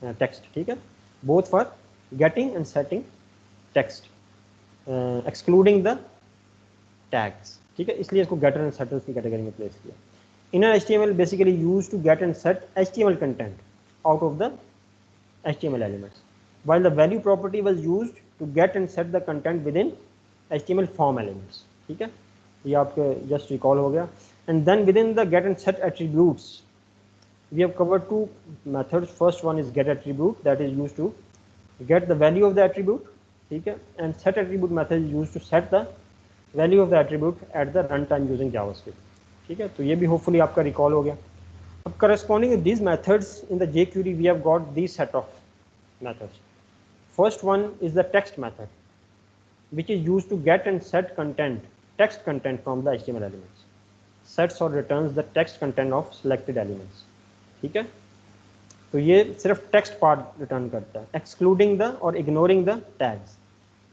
text, ठीक है, both for getting and setting text excluding the tags, ठीक है, इसलिए इसको गेटर एंड सेटर्स की कैटेगरी में प्लेस किया। Inner HTML basically used to get and set HTML content out of the HTML elements, while the value property was used to get and set the content within HTML form elements, ठीक है, ये आपके just recall हो गया। and then within the get and set attributes we have covered two methods. First one is get attribute, that is used to get the value of the attribute, ठीक है, and set attribute method is used to set the value of the attribute at the runtime using JavaScript, ठीक है, तो ये भी hopefully आपका recall हो गया। अब corresponding with these methods in the jQuery we have got these set of methods. First one is the text method, which is used to get and set content, text content from the HTML elements. Sets or returns the text content of selected elements, ठीक है, तो ये सिर्फ text part return करता है excluding the और ignoring the tags.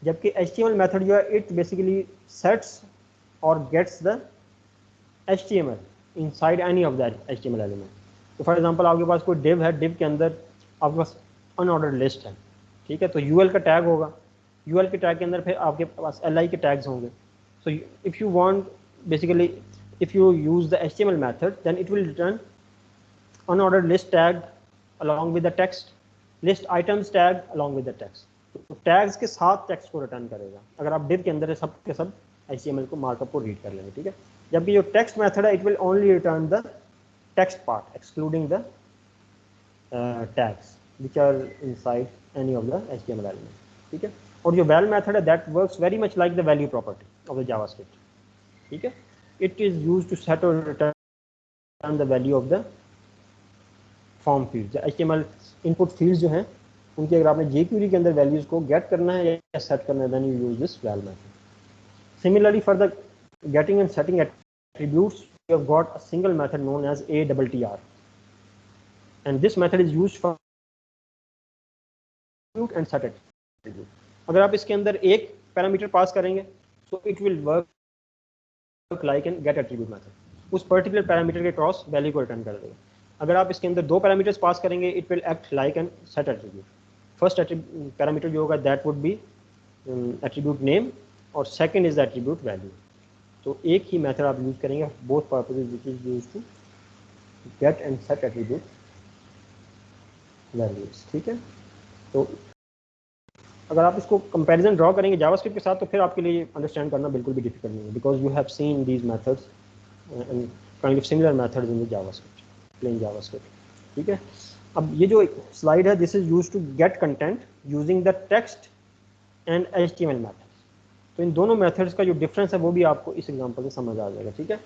जबकि HTML method जो है इट बेसिकली सेट्स और gets the HTML inside any of that HTML element. तो फॉर एग्जांपल आपके पास कोई div है, div के अंदर आपके पास अनऑर्डर्ड लिस्ट है, ठीक है, तो UL का टैग होगा, UL के टैग के अंदर फिर आपके पास LI के टैग्स होंगे। So if you want basically if you use the HTML method then it will return unordered list tag along with the text, list items tag along with the text, तो tags के साथ text को return करेगा। अगर आप div के अंदर है सब के सब HTML को मार्कअप को रीड कर लेंगे, ठीक है। जबकि जो टेक्स्ट मेथड है it will only return the text part excluding the tags which are inside any of the HTML element, ठीक है। और जो वैल मेथड है that works very much like the value property of the JavaScript, ठीक है। It is used to set और return the value of the form fields. HTML input fields जो हैं उनकी अगर आपने jQuery के अंदर वैल्यूज को गेट करना है या सेट करना है then you use this val method. Similarly for the getting and setting attributes we have got a single method known as ATTR, and this method is used for attribute and set attribute. अगर आप इसके अंदर एक parameter pass करेंगे so it will work like an get attribute method, उस particular parameter के cross value को return कर देगा। अगर आप इसके अंदर दो पैरामीटर्स पास करेंगे it will act like an set attribute. First parameter जो होगा that would be attribute name और second is the attribute value. तो एक ही मेथड आप यूज करेंगे both purposes which is used to get and set attribute values, ठीक है। तो अगर आप इसको कंपैरिजन ड्रॉ करेंगे जावास्क्रिप्ट के साथ तो फिर आपके लिए अंडरस्टैंड करना बिल्कुल भी डिफिकल्ट नहीं है because you have seen these methods and kind of similar methods in the JavaScript, plain JavaScript, ठीक है। अब ये जो स्लाइड है this is used to get content using the text and HTML methods. तो इन दोनों मेथड्स का जो डिफरेंस है वो भी आपको इस एग्जांपल से समझ आ जाएगा, ठीक है।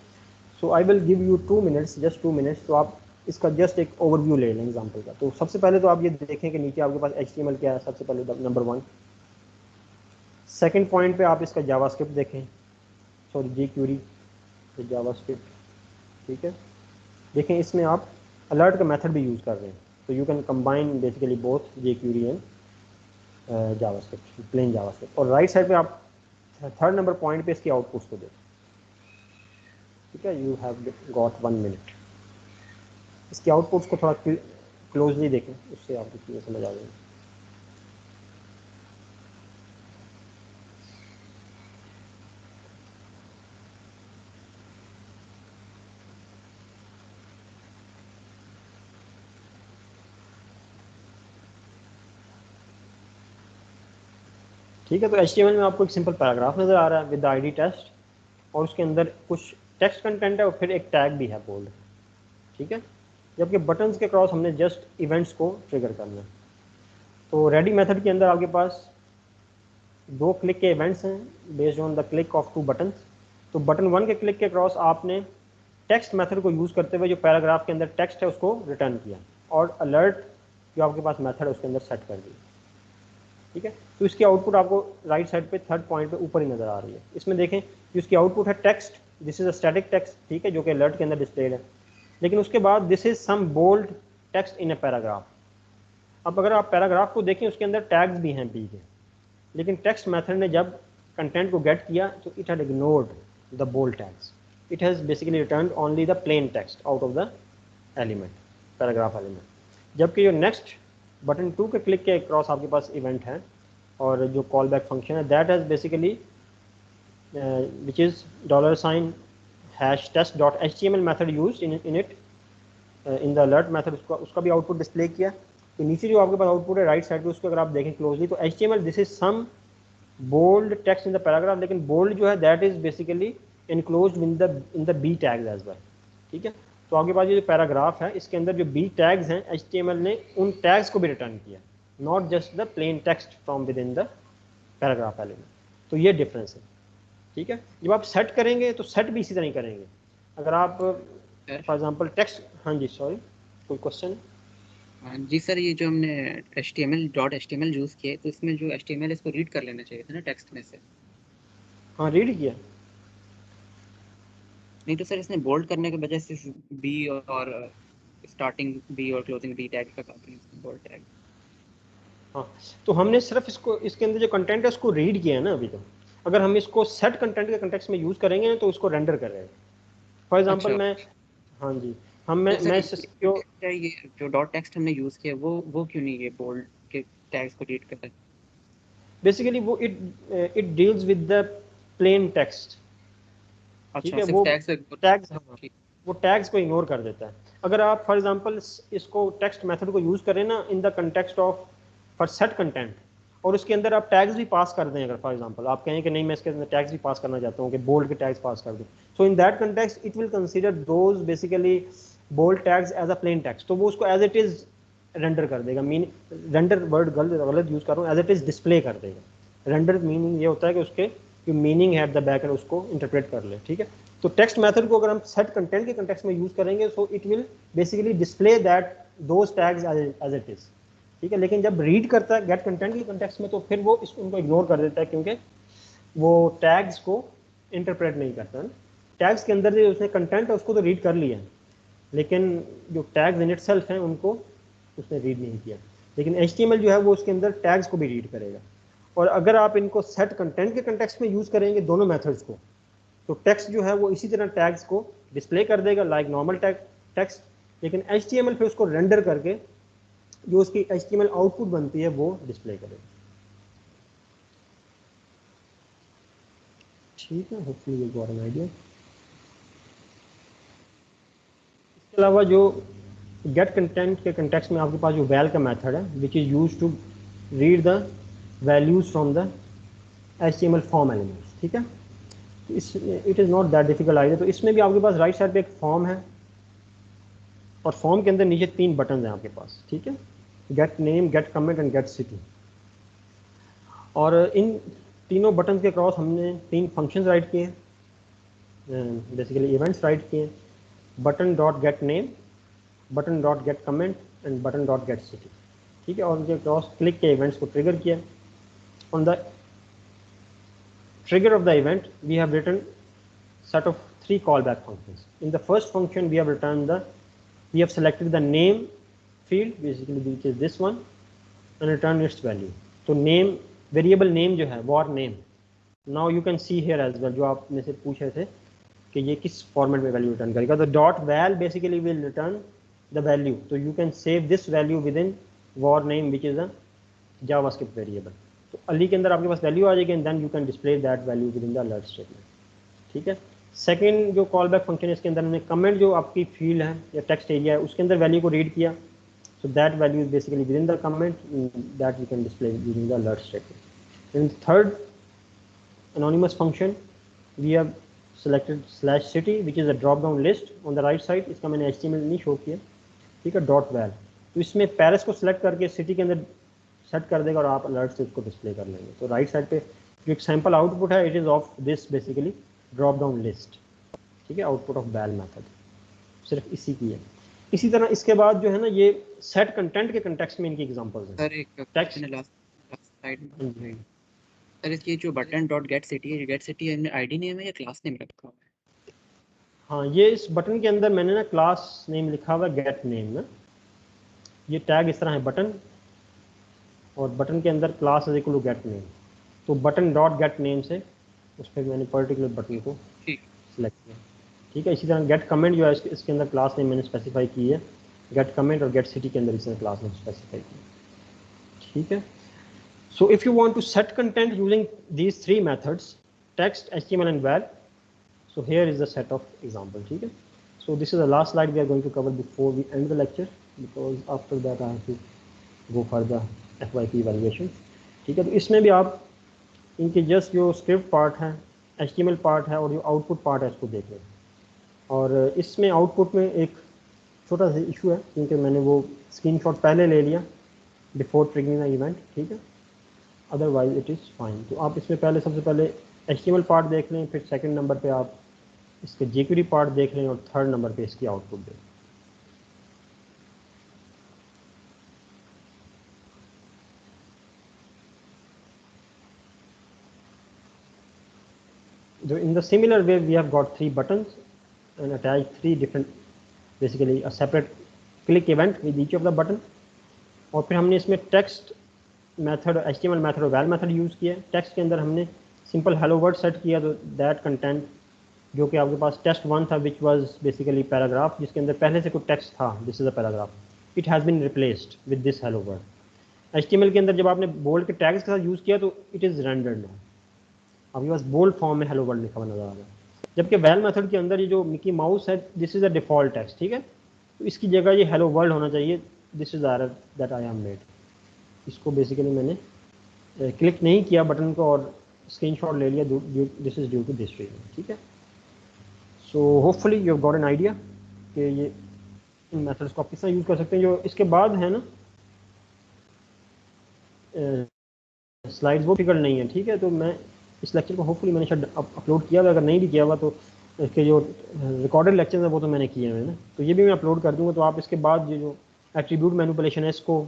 So I will give you 2 minutes, just 2 minutes, तो आप इसका जस्ट एक ओवरव्यू ले लें एग्जांपल का। तो सबसे पहले तो आप ये देखें कि नीचे आपके पास HTML क्या है, सबसे पहले नंबर 1। सेकंड पॉइंट पे आप इसका जावास्क्रिप्ट देखें, सॉरी jQuery तो जावास्क्रिप्ट, ठीक है। देखें इसमें आप अलर्ट का मेथड भी यूज़ कर रहे हैं, तो you can combine basically both jQuery and JavaScript, plain JavaScript. और राइट साइड पे आप थर्ड नंबर पॉइंट पे इसकी आउटपुट्स को देखें, ठीक है। You have got 1 minute. इसके आउटपुट्स को थोड़ा क्लोजली देखें, उससे आपको चीज़ें समझ आ जाएंगी। ठीक है, तो HTML में आपको एक सिंपल पैराग्राफ नज़र आ रहा है विद द ID टेस्ट और उसके अंदर कुछ टेक्स्ट कंटेंट है और फिर एक टैग भी है बोल्ड, ठीक है। जबकि बटन्स के क्रॉस हमने जस्ट इवेंट्स को ट्रिगर करना है। तो रेडी मेथड के अंदर आपके पास 2 क्लिक के इवेंट्स हैं based on the click of 2 buttons. तो बटन 1 के क्लिक के क्रॉस आपने टेक्स्ट मेथड को यूज़ करते हुए जो पैराग्राफ के अंदर टेक्स्ट है उसको रिटर्न किया और अलर्ट जो आपके पास मेथड है उसके अंदर सेट कर दिया, ठीक है। तो इसकी आउटपुट आपको राइट साइड पे 3rd पॉइंट पे ऊपर ही नज़र आ रही है। इसमें देखें कि उसकी आउटपुट है text, this is a static text, ठीक है, जो कि अलर्ट के अंदर डिस्प्लेड है। लेकिन उसके बाद this is some bold text in a paragraph. अब अगर आप पैराग्राफ को देखें उसके अंदर टैग्स भी हैं बी के, लेकिन टेक्स्ट मेथड ने जब कंटेंट को गेट किया तो it had ignored the bold tags, it has basically return only the plain text out of the element, paragraph element. जबकि जो नेक्स्ट बटन 2 के क्लिक के क्रॉस आपके पास इवेंट है और जो कॉल बैक फंक्शन है that has basically which is $#test.html method used in it in the alert method, उसका भी आउटपुट डिस्प्ले किया। तो नीचे जो आपके पास आउटपुट है राइट साइड पे उसको अगर आप देखें क्लोजली तो HTML this is some bold text in the paragraph, लेकिन बोल्ड जो है that is basically enclosed in the B tags as well, ठीक है। तो आपके पास ये जो पैराग्राफ है इसके अंदर जो बी टैग्स हैं HTML ने उन टैग्स को भी रिटर्न किया, not just the plain text from with in the paragraph element. तो ये डिफरेंस है, ठीक है। जब आप सेट करेंगे तो सेट भी इसी तरह ही करेंगे। अगर आप फॉर एग्जांपल टेक्स्ट, हाँ जी सॉरी कोई क्वेश्चन है? जी सर, ये जो हमने HTML यूज़ किए तो इसमें जो HTML इसको रीड कर लेना चाहिए था ना टेक्स्ट में से। हाँ रीड किया। नहीं तो सर इसने बोल्ड करने के वजह से बी और स्टार्टिंग बी और क्लोजिंग बी टैग का काफी बोल्ड टैग। हाँ तो हमने सिर्फ इसको इसके अंदर जो कंटेंट है उसको रीड किया है ना अभी तो। अगर हम इसको सेट कंटेंट के कंटेक्स्ट में यूज़ करेंगे तो उसको रेंडर कर रहे हैं। फॉर एग्जांपल अच्छा। मैं, हाँ जी मैं ये जो डॉट टेक्स्ट हमने यूज़ किया वो क्यों नहीं ये बोल्ड के टैग्स को रीड करता है? बेसिकली वो it deals with the plain text, ठीक है। वो टैग्स, वो टैग्स को इग्नोर कर देता है। अगर आप फॉर एग्जांपल इसको टेक्स्ट मेथड को यूज़ करें ना in the context of for set content और उसके अंदर आप टैग्स भी पास कर दें, अगर फॉर एग्जांपल आप कहें कि नहीं मैं इसके अंदर टैग्स भी पास करना चाहता हूँ कि बोल्ड के टैग्स पास कर दूँ, so in that context it will consider those basically bold tags as a plain text. तो वो उसको एज इट इज़ रेंडर कर देगा। मीन रेंडर वर्ड गलत यूज़ कर रहा हूँ, एज इट इज़ डिस्प्ले कर देगा। रेंडर मीनिंग ये होता है कि उसके जो मीनिंग है एट द बैक एंड उसको इंटरप्रेट कर ले, ठीक है। तो टेक्स्ट मेथड को अगर हम सेट कंटेंट के कंटेक्स्ट में यूज़ करेंगे so it will basically display that those tags as it is, ठीक है। लेकिन जब रीड करता है गेट कंटेंट के कंटेक्स्ट में तो फिर वो उनको इग्नोर कर देता है क्योंकि वो टैग्स को इंटरप्रेट नहीं करता है। टैग्स के अंदर जो उसने कंटेंट है उसको तो रीड कर लिया, लेकिन जो टैग्स इन इटसेल्फ हैं उनको उसने रीड नहीं किया। लेकिन HTML जो है वो उसके अंदर टैग्स को भी रीड करेगा। और अगर आप इनको सेट कंटेंट के कंटेक्स्ट में यूज़ करेंगे दोनों मेथड्स को, तो टेक्स्ट जो है वो इसी तरह टैग्स को डिस्प्ले कर देगा लाइक नॉर्मल टेक्स्ट, लेकिन HTML फिर उसको रेंडर करके जो उसकी HTML आउटपुट बनती है वो डिस्प्ले करेगा, ठीक है। Hopefully you got an idea. इसके अलावा जो गेट कंटेंट के कंटेक्स्ट में आपके पास जो वैल का मेथड है which is use to read the values from the HTML form elements, ठीक है। तो it is not that difficult idea. तो इसमें भी आपके पास राइट साइड पे एक फॉर्म है और फॉर्म के अंदर नीचे 3 बटन हैं आपके पास, ठीक है, get name, get comment and get city. और इन तीनों बटन के क्रॉस हमने 3 फंक्शंस राइट किए, बेसिकली इवेंट्स राइट किए, button dot get name, button dot get comment and button dot get city, ठीक है। और उनके क्रॉस क्लिक के इवेंट्स को ट्रिगर किया। On the trigger of the event we have written set of 3 callback functions. In the first function we have selected the name field basically which is this one and return its value. तो name variable name जो है var name, now you can see here as well जो आप में से पूछ रहे थे कि ये किस फॉर्मेट में वैल्यू रिटर्न करेगा। तो dot val basically will return the value, तो you can save this value within var name which is a JavaScript variable. तो अली के अंदर आपके पास वैल्यू आ जाएगी and then you can display that value within the alert statement, ठीक है। Second जो कॉल बैक फंक्शन है इसके अंदर हमने कमेंट जो आपकी फील्ड है या टेक्स्ट एरिया है उसके अंदर वैल्यू को रीड किया, so that value is basically with in the comment that you can display with in the alert statement. And third anonymous function we have selected /city which is a drop down list on the right side. इसका मैंने HTML नहीं show किया, ठीक है, .val। तो इसमें Paris को select करके सिटी के अंदर सेट कर देगा और आप अलर्ट से उसको डिस्प्ले कर लेंगे। तो राइट साइड पे जो एक सैम्पल आउटपुट है, it is of this basically drop down list, ठीक है, आउटपुट ऑफ val मेथड, सिर्फ इसी की है। इसी तरह इसके बाद जो है ना, ये सेट कंटेंट के कंटेक्स्ट में इनकी एग्जांपल्स हैं। सर एक टेक्स्ट लास्ट स्लाइड में सर, ये जो बटन डॉट गेट सिटी है, गेट सिटी हमने आईडी नेम है या क्लास नेम रखा हुआ है? हाँ, ये इस बटन के अंदर मैंने ना क्लास नेम लिखा हुआ है गेट नेम ना। ये टैग इस तरह है बटन, और बटन के अंदर class is equal to get name. तो बटन डॉट गेट नेम से उस पर मैंने पर्टिकुलर बटन को सिलेक्ट किया, ठीक है। इसी तरह गेट कमेंट जो है इसके अंदर क्लास नेम मैंने स्पेसिफाई की है, गेट कमेंट, और गेट सिटी के अंदर इसने क्लास नेम स्पेसिफाई की, ठीक है। So if you want to set content using these three methods, text, HTML and val, so here is the set of example, ठीक है। So this is the last slide we are going to cover before we end the lecture, because after that I have to go for the FYP evaluation, ठीक है। तो इसमें भी आप इनके just जो स्क्रिप्ट पार्ट है, HTML पार्ट है और जो आउटपुट पार्ट है इसको देख लें। और इसमें आउटपुट में एक छोटा सा इशू है, क्योंकि मैंने वो स्क्रीनशॉट पहले ले लिया बिफोर ट्रिगरिंग द इवेंट, ठीक है, अदरवाइज इट इज़ फाइन। तो आप इसमें पहले सबसे पहले HTML पार्ट देख लें, फिर सेकंड नंबर पे आप इसके jQuery पार्ट देख लें, और थर्ड नंबर पे इसकी आउटपुट देखें। So in the similar way we have got 3 buttons and attached 3 different, basically a separate click event with each of the button। और फिर हमने इसमें टेक्स्ट मेथड, HTML मेथड और val मेथड यूज़ किया। Text के अंदर हमने सिंपल हेलो वर्ड सेट किया, तो दैट कंटेंट जो कि आपके पास test1 था, विच वाज बेसिकली पैराग्राफ, जिसके अंदर पहले से कोई टेक्स्ट था, this is a paragraph, it has been replaced with this hello word. HTML के अंदर जब आपने बोल्ड के टैग्स के साथ यूज़ किया तो इट इज़ रेंडर्ड है, आपके पास बोल्ड फॉर्म में हेलो वर्ड लिखा हुआ नजर आ रहा है। जबकि val मेथड के अंदर ये जो मिकी माउस है, this is a default text, ठीक है, तो इसकी जगह ये हेलो वर्ल्ड होना चाहिए, this is error that I have made. इसको बेसिकली मैंने क्लिक नहीं किया बटन को और स्क्रीनशॉट ले लिया, this is due to this reason, ठीक है। So hopefully you have got an idea कि ये इन मेथड्स को आप किस तरह यूज़ कर सकते हैं। जो इसके बाद है ना स्लाइड्स, वो फिगर नहीं है, ठीक है। तो मैं इस लेक्चर को होपफुली मैंने शायद अपलोड किया हुआ, अगर नहीं भी किया हुआ तो इसके जो रिकॉर्डेड लेक्चर्स हैं वो तो मैंने किए हुए हैं ना, तो ये भी मैं अपलोड कर दूँगा। तो आप इसके बाद ये जो एट्रीब्यूट मैनिपुलेशन है, इसको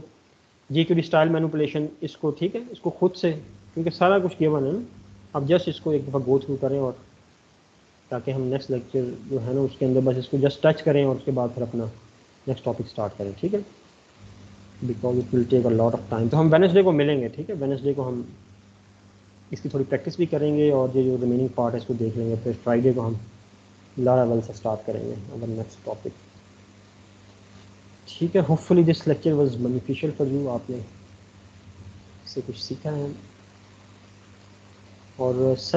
jQuery स्टाइल मैनिपुलेशन, इसको, ठीक है, इसको खुद से, क्योंकि सारा कुछ किया हुआ है ना, आप जस्ट इसको एक दफ़ा गो थ्रू करें, और ताकि हम नेक्स्ट लेक्चर जो है ना उसके अंदर बस इसको जस्ट टच करें और उसके बाद फिर अपना नेक्स्ट टॉपिक स्टार्ट करें, ठीक है, because it will take a lot of time. तो हम वेडनेसडे को मिलेंगे, ठीक है, वेडनेसडे को हम इसकी थोड़ी प्रैक्टिस भी करेंगे और ये जो रिमेनिंग पार्ट है इसको देख लेंगे। फिर फ्राइडे को हम लारावेल से स्टार्ट करेंगे अवर नेक्स्ट टॉपिक, ठीक है। Hopefully this lecture was beneficial for you, आपने इससे कुछ सीखा है। और